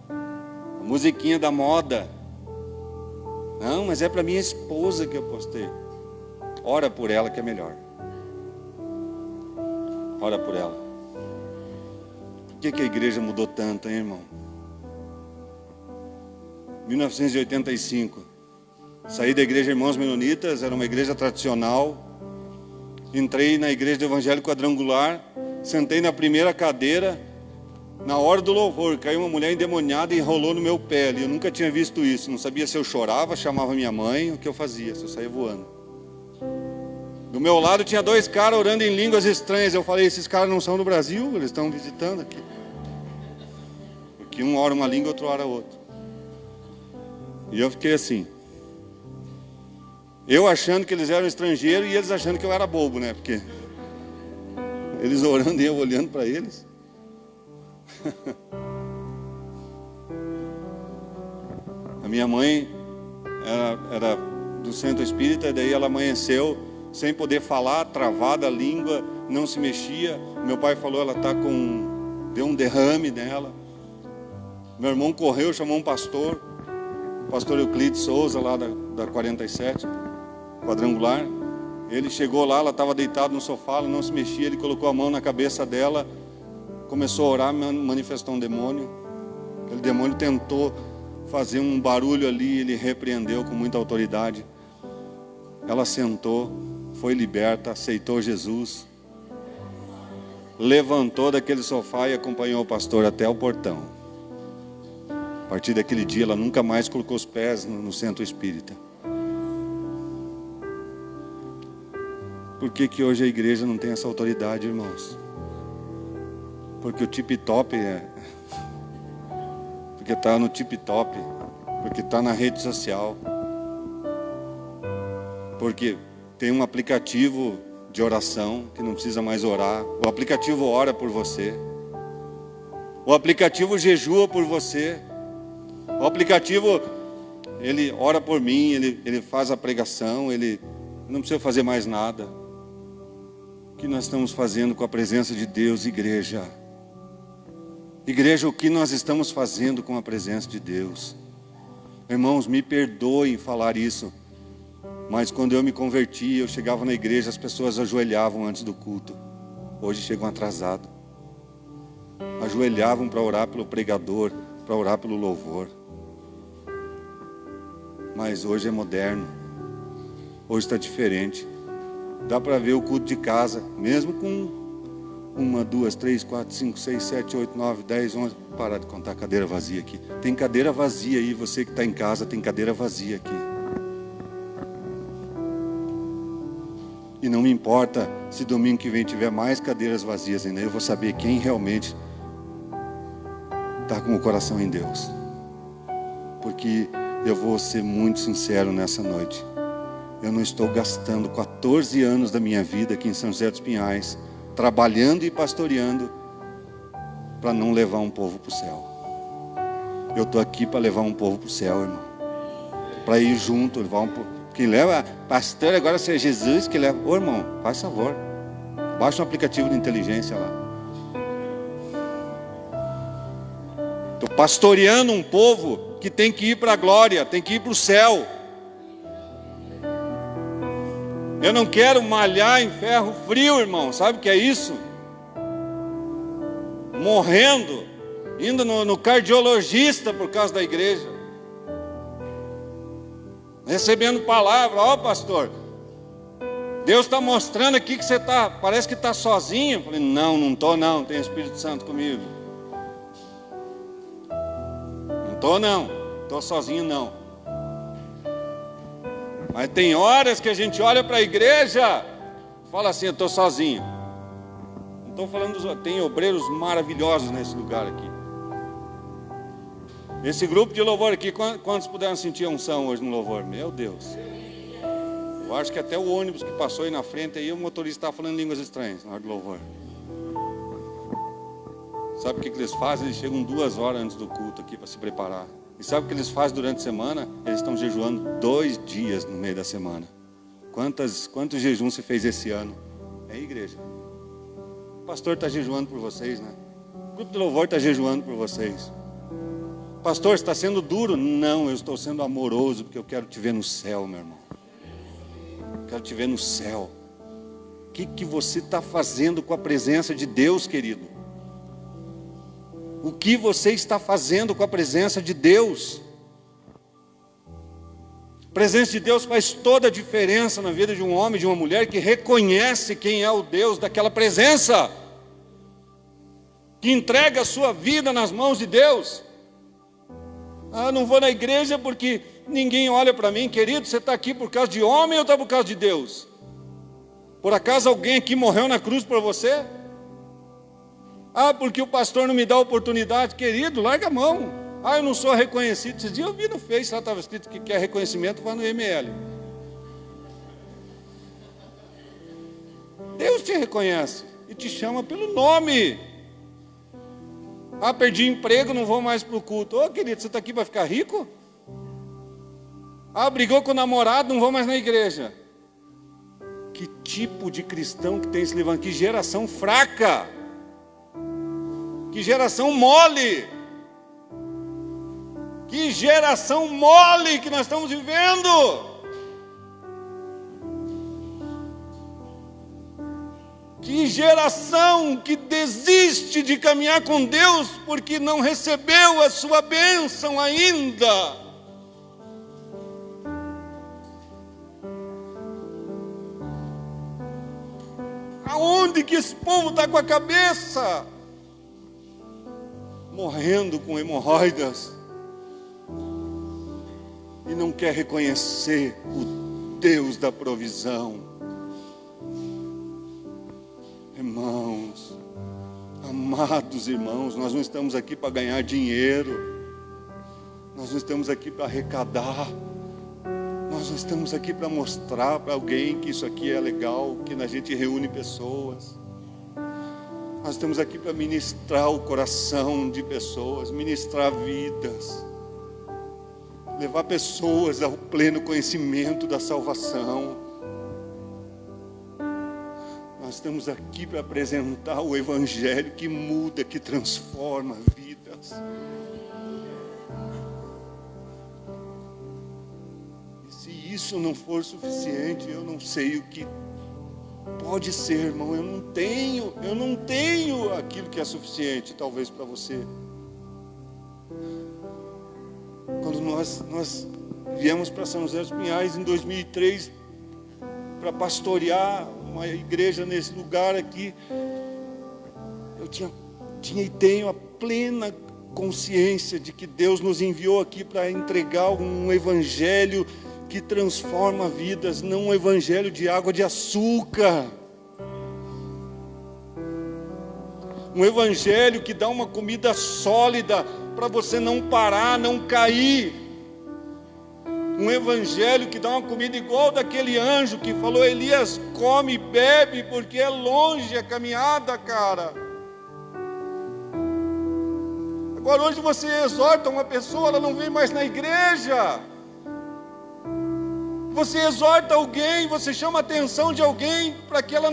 A musiquinha da moda. Não, mas é para minha esposa que eu postei. Ora por ela que é melhor. Ora por ela. Por que a igreja mudou tanto, hein, irmão? 1985. Saí da igreja Irmãos Menonitas, era uma igreja tradicional. Entrei na igreja do Evangelho Quadrangular, sentei na primeira cadeira. Na hora do louvor, caiu uma mulher endemoniada e enrolou no meu pé ali. Eu nunca tinha visto isso, não sabia se eu chorava, chamava minha mãe, o que eu fazia, se eu saía voando. Do meu lado tinha 2 caras orando em línguas estranhas. Eu falei, esses caras não são do Brasil, eles estão visitando aqui. Porque um ora uma língua, outro ora outra. E eu fiquei assim. Eu achando que eles eram estrangeiros e eles achando que eu era bobo, né? Porque eles orando e eu olhando para eles. A minha mãe era do centro espírita, daí ela amanheceu sem poder falar, travada a língua, não se mexia. Meu pai falou, ela está com... deu um derrame nela. Meu irmão correu, chamou um pastor, o pastor Euclides Souza, lá da 47, Quadrangular. Ele chegou lá, ela estava deitada no sofá, ela não se mexia, ele colocou a mão na cabeça dela, começou a orar, manifestou um demônio. Aquele demônio tentou fazer um barulho ali, ele repreendeu com muita autoridade. Ela sentou, foi liberta, aceitou Jesus, levantou daquele sofá e acompanhou o pastor até o portão. A partir daquele dia ela nunca mais colocou os pés no centro espírita. Por que hoje a igreja não tem essa autoridade, irmãos? Porque o tip-top porque está no tip-top, porque está na rede social, porque tem um aplicativo de oração que não precisa mais orar. O aplicativo ora por você. O aplicativo jejua por você. O aplicativo, ele ora por mim, ele faz a pregação, ele não precisa fazer mais nada. O que nós estamos fazendo com a presença de Deus, igreja? Igreja, o que nós estamos fazendo com a presença de Deus? Irmãos, me perdoem falar isso, mas quando eu me converti, eu chegava na igreja, as pessoas ajoelhavam antes do culto. Hoje chegam atrasados. Ajoelhavam para orar pelo pregador, para orar pelo louvor. Mas hoje é moderno. Hoje está diferente. Dá para ver o culto de casa, mesmo com 1, 2, 3, 4, 5, 6, 7, 8, 9, 10, 11. Parar de contar a cadeira vazia aqui. Tem cadeira vazia aí, você que está em casa, tem cadeira vazia aqui. E não me importa se domingo que vem tiver mais cadeiras vazias ainda. Eu vou saber quem realmente está com o coração em Deus. Porque eu vou ser muito sincero nessa noite. Eu não estou gastando 14 anos da minha vida aqui em São José dos Pinhais, trabalhando e pastoreando, para não levar um povo para o céu. Eu estou aqui para levar um povo para o céu, irmão. para ir junto. Quem leva, pastor, agora se é Jesus que leva. Ô irmão, faz favor, baixa um aplicativo de inteligência lá. Estou pastoreando um povo que tem que ir para a glória, tem que ir para o céu. Eu não quero malhar em ferro frio, irmão. Sabe o que é isso? Morrendo, indo no cardiologista por causa da igreja, recebendo palavra. Ó, pastor, Deus está mostrando aqui que você parece que está sozinho. Eu falei, não estou não, tem Espírito Santo comigo. Não estou sozinho não. Mas tem horas que a gente olha para a igreja e fala assim, eu estou sozinho. Não estou falando tem obreiros maravilhosos nesse lugar aqui. Esse grupo de louvor aqui, quantos puderam sentir a unção hoje no louvor? Meu Deus. Eu acho que até o ônibus que passou aí na frente, aí o motorista estava falando línguas estranhas na hora do louvor. Sabe o que eles fazem? Eles chegam 2 horas antes do culto aqui para se preparar. E sabe o que eles fazem durante a semana? Eles estão jejuando 2 dias no meio da semana. Quantos jejuns você fez esse ano? É igreja. O pastor está jejuando por vocês, né? O grupo de louvor está jejuando por vocês. Pastor, você está sendo duro? Não, eu estou sendo amoroso, porque eu quero te ver no céu, meu irmão. Quero te ver no céu. O que você está fazendo com a presença de Deus, querido? O que você está fazendo com a presença de Deus? A presença de Deus faz toda a diferença na vida de um homem, de uma mulher que reconhece quem é o Deus daquela presença, que entrega a sua vida nas mãos de Deus. Não vou na igreja porque ninguém olha para mim. Querido, você está aqui por causa de homem ou está por causa de Deus? Por acaso alguém aqui morreu na cruz por você? Porque o pastor não me dá oportunidade. Querido, larga a mão. Eu não sou reconhecido. Esses dias eu vi no Face, lá estava escrito que quer reconhecimento, vai no ML. Deus te reconhece e te chama pelo nome. Perdi emprego, não vou mais para o culto. Querido, você está aqui para ficar rico? Brigou com o namorado, não vou mais na igreja. Que tipo de cristão que tem se levantado? Que geração fraca! Que geração mole! Que geração mole que nós estamos vivendo! Que geração que desiste de caminhar com Deus porque não recebeu a sua bênção ainda! Aonde que esse povo está com a cabeça? Morrendo com hemorroidas e não quer reconhecer o Deus da provisão. Irmãos, amados irmãos, nós não estamos aqui para ganhar dinheiro, nós não estamos aqui para arrecadar, nós não estamos aqui para mostrar para alguém que isso aqui é legal, que a gente reúne pessoas. Nós estamos aqui para ministrar o coração de pessoas, ministrar vidas, levar pessoas ao pleno conhecimento da salvação. Nós estamos aqui para apresentar o Evangelho que muda, que transforma vidas. E se isso não for suficiente, eu não sei o que pode ser, irmão. Eu não tenho aquilo que é suficiente, talvez para você. Quando nós viemos para São José dos Pinhais em 2003 para pastorear uma igreja nesse lugar aqui, eu tinha e tenho a plena consciência de que Deus nos enviou aqui para entregar um evangelho que transforma vidas, não um evangelho de água de açúcar. Um evangelho que dá uma comida sólida para você não parar, não cair. Um evangelho que dá uma comida igual daquele anjo que falou: Elias, come e bebe, porque é longe a caminhada, cara. Agora hoje você exorta uma pessoa, ela não vem mais na igreja. Você exorta alguém, você chama a atenção de alguém para que ela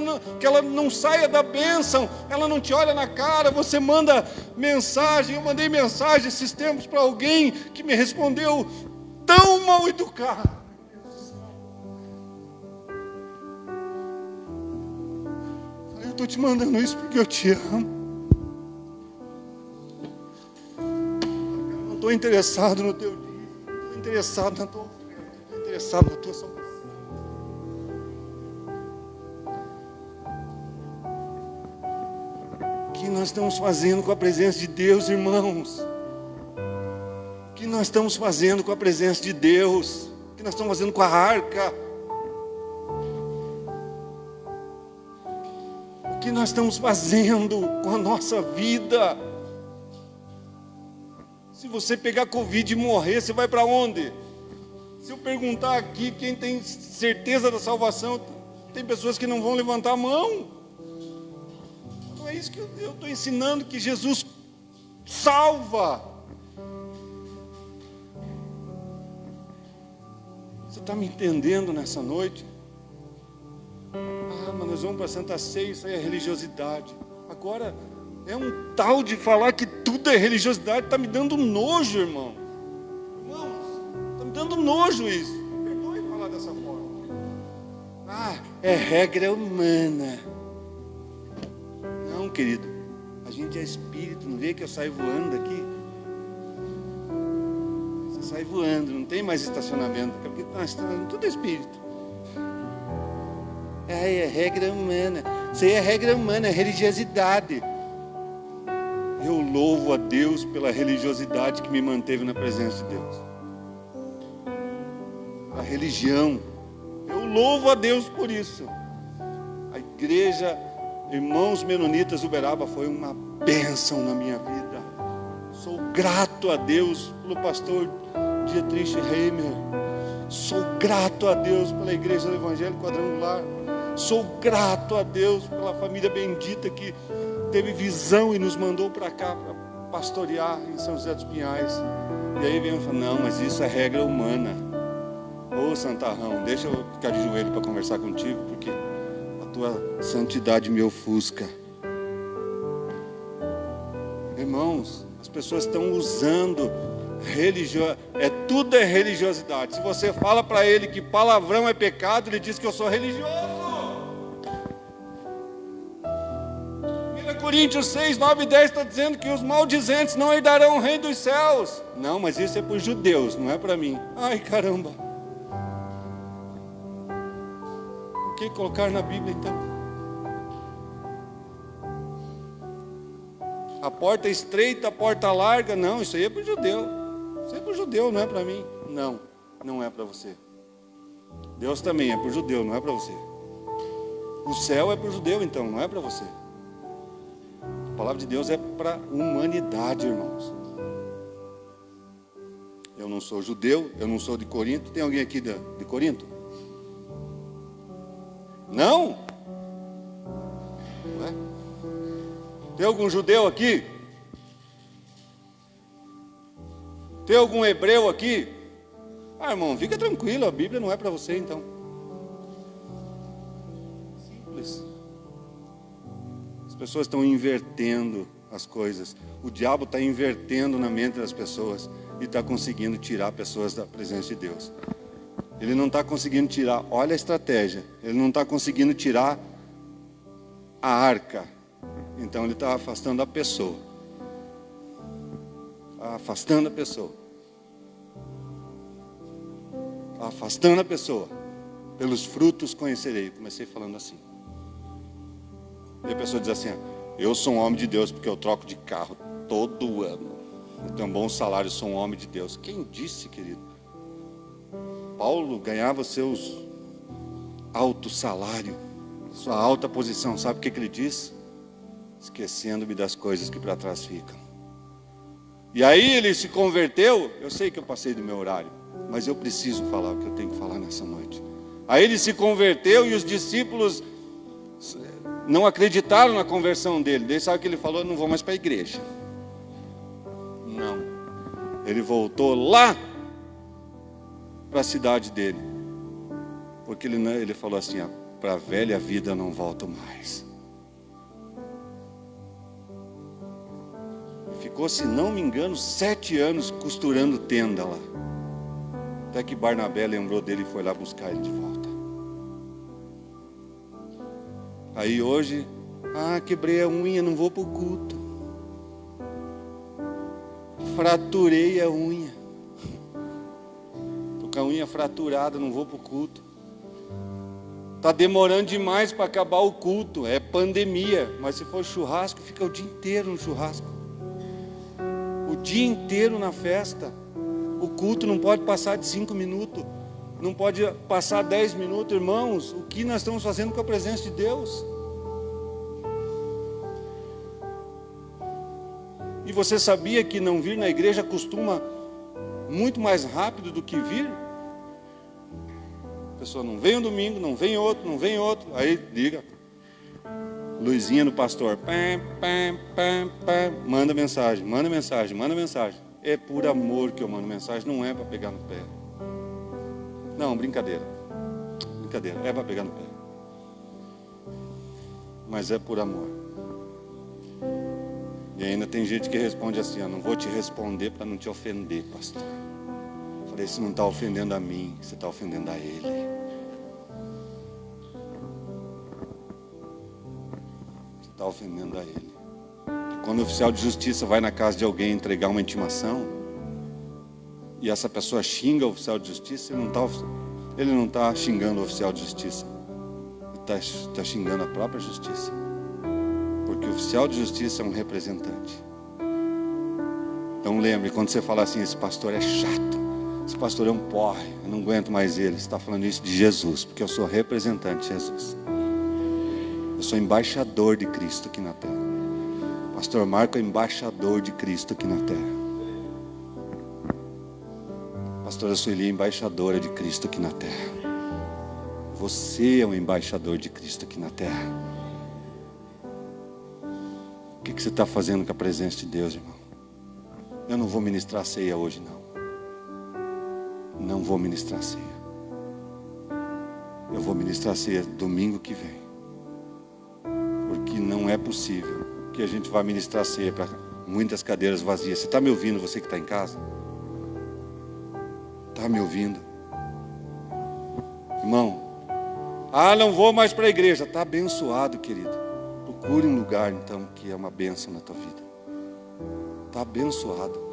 não saia da bênção, ela não te olha na cara, você manda mensagem. Eu mandei mensagem esses tempos para alguém que me respondeu tão mal educado. Eu estou te mandando isso porque eu te amo. Eu não estou interessado no teu dia, não estou interessado na tua oferta, estou interessado na tua salvação. O que nós estamos fazendo com a presença de Deus, irmãos? O que nós estamos fazendo com a presença de Deus? O que nós estamos fazendo com a arca? O que nós estamos fazendo com a nossa vida? Se você pegar Covid e morrer, você vai para onde? Se eu perguntar aqui quem tem certeza da salvação, tem pessoas que não vão levantar a mão. Não é isso que eu estou ensinando, que Jesus salva. Você está me entendendo nessa noite? Ah, mas nós vamos para a Santa Ceia, isso aí é religiosidade. Agora, é um tal de falar que tudo é religiosidade, está me dando nojo, irmão. Irmãos, está me dando nojo isso. Me perdoe falar dessa forma. Ah, é regra humana. Não, querido, a gente é espírito, não vê que eu saio voando daqui? Você sai voando, não tem mais estacionamento, porque tudo é espírito. É regra humana. Isso aí é regra humana, é religiosidade. Eu louvo a Deus pela religiosidade que me manteve na presença de Deus. A religião, eu louvo a Deus por isso. A igreja Irmãos Menonitas Uberaba foi uma bênção na minha vida. Sou grato a Deus pelo pastor Dietrich Heimer. Sou grato a Deus pela igreja do Evangelho Quadrangular. Sou grato a Deus pela família bendita que teve visão e nos mandou para cá para pastorear em São José dos Pinhais. E aí vem e fala, não, mas isso é regra humana. Ô Santarrão, deixa eu ficar de joelho para conversar contigo, porque a tua santidade me ofusca. Irmãos, as pessoas estão usando tudo é religiosidade. Se você fala para ele que palavrão é pecado, ele diz que eu sou religioso. Coríntios 6, 9 e 10 está dizendo que os maldizentes não herdarão o reino dos céus. Não, mas isso é para os judeus, não é para mim. Ai, caramba. Por que colocar na Bíblia, então? A porta estreita, a porta larga. Não, isso aí é para o judeu. Isso aí é para o judeu, não é para mim. Não, não é para você. Deus também é para o judeu, não é para você. O céu é para o judeu, então, não é para você. A palavra de Deus é para a humanidade, irmãos. Eu não sou judeu, eu não sou de Corinto. Tem alguém aqui de Corinto? Não? Ué? Tem algum judeu aqui? Tem algum hebreu aqui? Ah, irmão, fica tranquilo, a Bíblia não é para você, então. Simples. As pessoas estão invertendo as coisas. O diabo está invertendo na mente das pessoas e está conseguindo tirar pessoas da presença de Deus. Ele não está conseguindo tirar, olha a estratégia, ele não está conseguindo tirar a arca. Então ele está afastando a pessoa. Afastando a pessoa. Afastando a pessoa. Pelos frutos conhecerei. Comecei falando assim. E a pessoa diz assim, eu sou um homem de Deus porque eu troco de carro todo ano. Eu tenho um bom salário, sou um homem de Deus. Quem disse, querido? Paulo ganhava seus alto salário, sua alta posição. Sabe o que ele diz? Esquecendo-me das coisas que para trás ficam. E aí ele se converteu. Eu sei que eu passei do meu horário, mas eu preciso falar o que eu tenho que falar nessa noite. Aí ele se converteu e os discípulos não acreditaram na conversão dele. Daí sabe o que ele falou? Não vou mais para a igreja. Não. Ele voltou lá para a cidade dele. Porque ele falou assim, para a velha vida eu não volto mais. Ficou, se não me engano, 7 anos costurando tenda lá. Até que Barnabé lembrou dele e foi lá buscar ele de volta. Aí hoje, quebrei a unha, não vou para o culto. Fraturei a unha. Estou com a unha fraturada, não vou para o culto. Está demorando demais para acabar o culto. É pandemia. Mas se for churrasco, fica o dia inteiro no churrasco. O dia inteiro na festa. O culto não pode passar de 5 minutos. Não pode passar 10 minutos. Irmãos, o que nós estamos fazendo com a presença de Deus? E você sabia que não vir na igreja costuma muito mais rápido do que vir? A pessoa não vem um domingo, não vem outro, não vem outro. Aí liga. Luzinha no pastor. Manda mensagem, manda mensagem, manda mensagem. É por amor que eu mando mensagem, não é para pegar no pé. Não, brincadeira. Brincadeira, é para pegar no pé. Mas é por amor. E ainda tem gente que responde assim, não vou te responder para não te ofender, pastor. Falei, você não está ofendendo a mim, você está ofendendo a ele. Você está ofendendo a ele. Quando o oficial de justiça vai na casa de alguém entregar uma intimação, e essa pessoa xinga o oficial de justiça, ele não está xingando o oficial de justiça, ele está xingando a própria justiça. Porque o oficial de justiça é um representante. Então lembre, quando você fala assim, esse pastor é chato, esse pastor é um porre, eu não aguento mais ele, você está falando isso de Jesus, porque eu sou representante de Jesus. Eu sou embaixador de Cristo aqui na terra. Pastor Marco é embaixador de Cristo aqui na terra. Pastora Sueli é embaixadora de Cristo aqui na terra. Você é um embaixador de Cristo aqui na terra. O que você está fazendo com a presença de Deus, irmão? Eu não vou ministrar ceia hoje, não. Não vou ministrar ceia. Eu vou ministrar ceia domingo que vem. Porque não é possível que a gente vá ministrar ceia para muitas cadeiras vazias. Você está me ouvindo, você que está em casa? Está me ouvindo? Irmão, não vou mais para a igreja. Está abençoado, querido. Procure um lugar, então, que é uma bênção na tua vida. Está abençoado.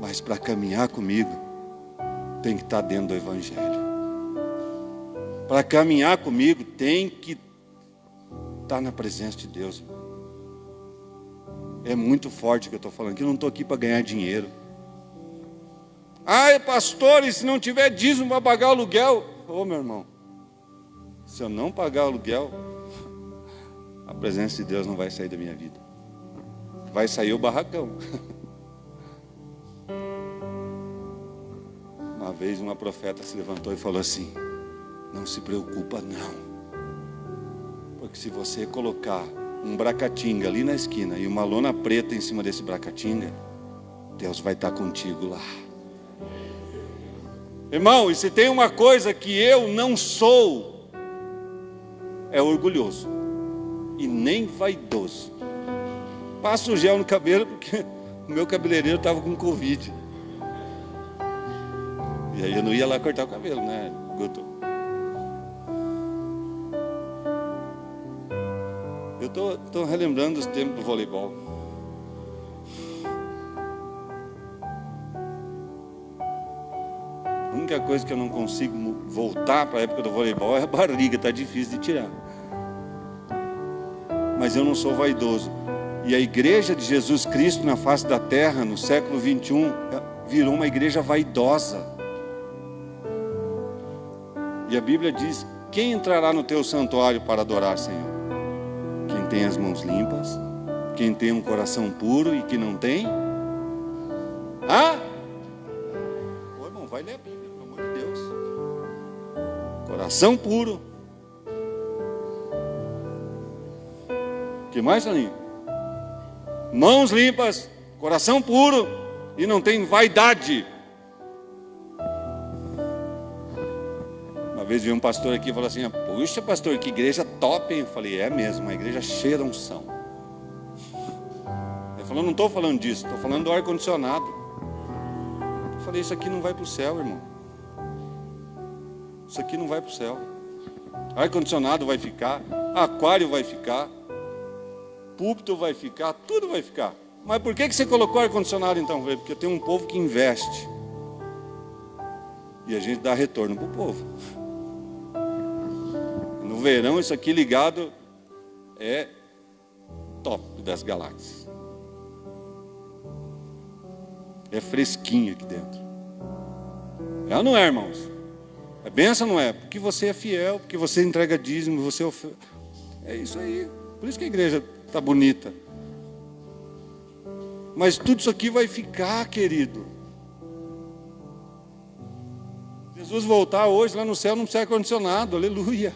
Mas para caminhar comigo, tem que estar dentro do Evangelho. Para caminhar comigo, tem que estar na presença de Deus. É muito forte o que eu estou falando aqui. Eu não estou aqui para ganhar dinheiro. Pastor, e se não tiver dízimo para pagar o aluguel? Meu irmão, se eu não pagar o aluguel, a presença de Deus não vai sair da minha vida. Vai sair o barracão. Uma vez uma profeta se levantou e falou assim, não se preocupa não. Porque se você colocar um bracatinga ali na esquina e uma lona preta em cima desse bracatinga, Deus vai estar contigo lá. Irmão, e se tem uma coisa que eu não sou, é orgulhoso e nem vaidoso. Passo o gel no cabelo porque o meu cabeleireiro estava com Covid. E aí eu não ia lá cortar o cabelo, né, Guto? Eu estou relembrando os tempos do voleibol. A única coisa que eu não consigo voltar para a época do voleibol é a barriga, está difícil de tirar. Mas eu não sou vaidoso. E a igreja de Jesus Cristo na face da terra, no século 21, virou uma igreja vaidosa. E a Bíblia diz, quem entrará no teu santuário para adorar, Senhor? Quem tem as mãos limpas, quem tem um coração puro e que não tem? Ô, irmão, vai ler a Bíblia, pelo amor de Deus. Coração puro. O que mais, Soninho? Mãos limpas, coração puro e não tem vaidade. Uma vez veio um pastor aqui e falou assim: puxa, pastor, que igreja top, hein? Eu falei: é mesmo, uma igreja cheia de unção. Ele falou: não estou falando disso, estou falando do ar-condicionado. Eu falei: isso aqui não vai para o céu, irmão. Isso aqui não vai para o céu. Ar-condicionado vai ficar, aquário vai ficar, púlpito vai ficar, tudo vai ficar. Mas por que você colocou ar-condicionado então? Eu falei: porque tem um povo que investe. E a gente dá retorno para o povo. No verão, isso aqui ligado é top das galáxias. É fresquinho aqui dentro. É ou não é, irmãos? É benção, não é? Porque você é fiel, porque você entrega dízimo, você é isso aí. Por isso que a igreja está bonita. Mas tudo isso aqui vai ficar, querido. Jesus voltar hoje lá no céu, não precisa ar-condicionado, aleluia.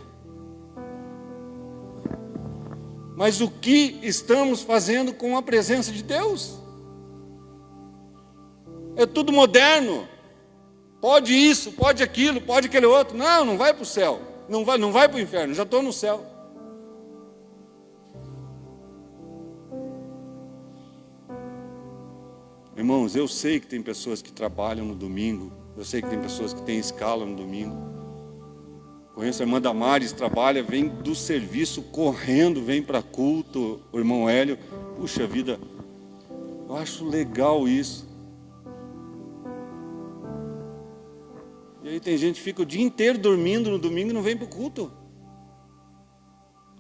Mas o que estamos fazendo com a presença de Deus? É tudo moderno. Pode isso, pode aquilo, pode aquele outro. Não, não vai para o céu. Não vai para o inferno, já estou no céu. Irmãos, eu sei que tem pessoas que trabalham no domingo. Eu sei que tem pessoas que têm escala no domingo. Conheço a irmã Damares, trabalha, vem do serviço correndo, vem para culto, o irmão Hélio. Puxa vida, eu acho legal isso. E aí tem gente que fica o dia inteiro dormindo no domingo e não vem para o culto.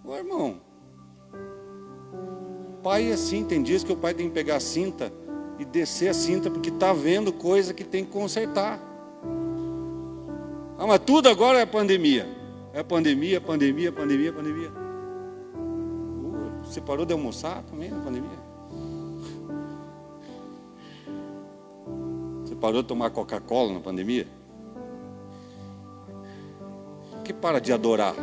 Ô irmão, pai é assim, tem dias que o pai tem que pegar a cinta e descer a cinta porque está vendo coisa que tem que consertar. Ah, mas tudo agora é pandemia. É pandemia, pandemia, pandemia, pandemia. Você parou de almoçar também na pandemia? Você parou de tomar Coca-Cola na pandemia? Por que para de adorar?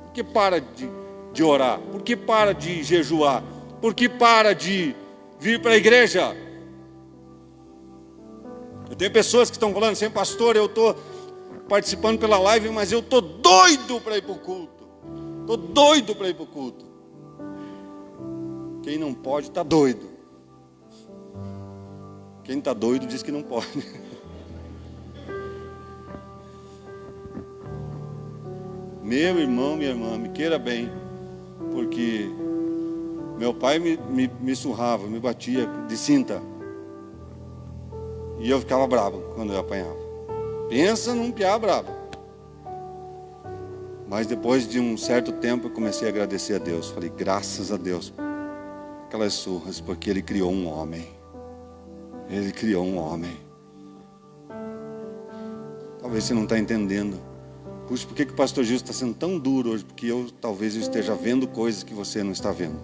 Por que para de orar? Por que para de jejuar? Por que para de vir para a igreja? Eu tenho pessoas que estão falando assim: pastor, eu estou participando pela live, mas eu estou doido para ir para o culto. Estou doido para ir para o culto. Quem não pode está doido. Quem está doido diz que não pode. Meu irmão, minha irmã, me queira bem, porque meu pai me surrava, me batia de cinta. E eu ficava bravo quando eu apanhava. Pensa num piá bravo. Mas depois de um certo tempo eu comecei a agradecer a Deus. Falei: graças a Deus aquelas surras, porque Ele criou um homem. Ele criou um homem. Talvez você não está entendendo. Puxa, por que o pastor Gil está sendo tão duro hoje? Porque talvez eu esteja vendo coisas que você não está vendo.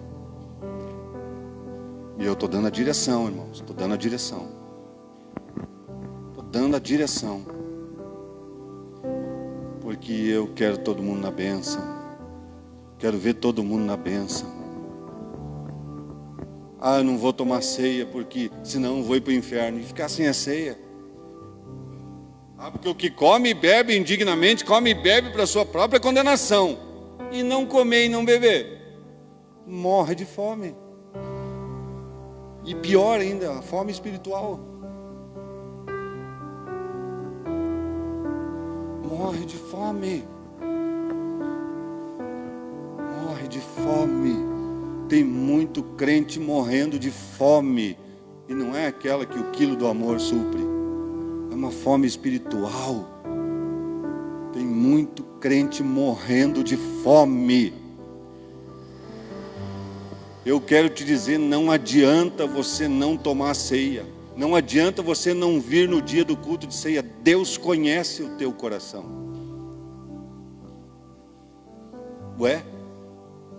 E eu estou dando a direção, irmãos. Estou dando a direção. Estou dando a direção. Porque eu quero todo mundo na bênção. Quero ver todo mundo na bênção. Ah, eu não vou tomar ceia porque senão eu vou ir para o inferno. E ficar sem a ceia. Ah, porque o que come e bebe indignamente, come e bebe para a sua própria condenação. E não comer e não beber, morre de fome. E pior ainda, a fome espiritual. Morre de fome. Morre de fome. Tem muito crente morrendo de fome. E não é aquela que o quilo do amor supre. É uma fome espiritual. Tem muito crente morrendo de fome. Eu quero te dizer, não adianta você não tomar ceia. Não adianta você não vir no dia do culto de ceia. Deus conhece o teu coração. Ué?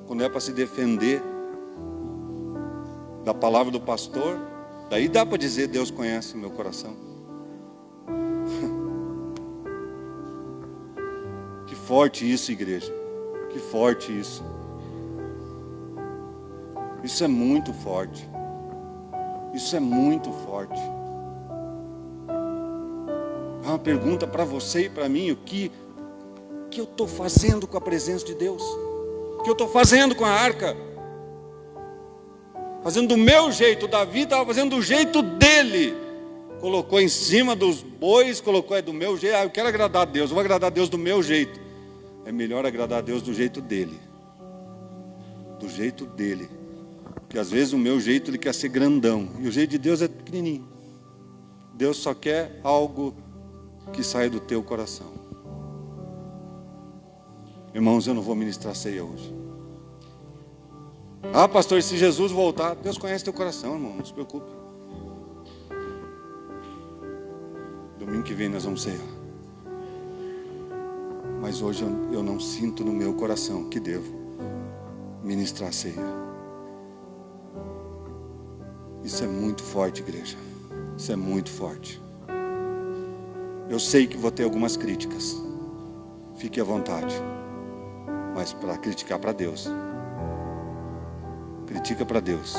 Quando é para se defender da palavra do pastor, daí dá para dizer: Deus conhece o meu coração. Que forte isso, igreja. Que forte isso. Isso é muito forte. Isso é muito forte. É uma pergunta para você e para mim: o que que eu estou fazendo com a presença de Deus? O que eu estou fazendo com a arca? Fazendo do meu jeito. Davi estava fazendo do jeito dele. Colocou em cima dos bois, colocou do meu jeito. Eu quero agradar a Deus, eu vou agradar a Deus do meu jeito. É melhor agradar a Deus do jeito dele. Do jeito dele. Porque às vezes o meu jeito ele quer ser grandão. E o jeito de Deus é pequenininho. Deus só quer algo que saia do teu coração. Irmãos, eu não vou ministrar ceia hoje. Ah, pastor, se Jesus voltar, Deus conhece teu coração, irmão, não se preocupe. Domingo que vem nós vamos cear. Mas hoje eu não sinto no meu coração que devo ministrar ceia. Isso é muito forte, igreja. Isso é muito forte. Eu sei que vou ter algumas críticas. Fique à vontade. Mas para criticar para Deus. Critica para Deus.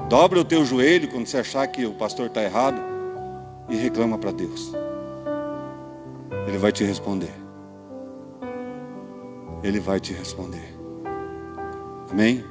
Dobra o teu joelho quando você achar que o pastor está errado e reclama para Deus. Ele vai te responder. Ele vai te responder. Amém?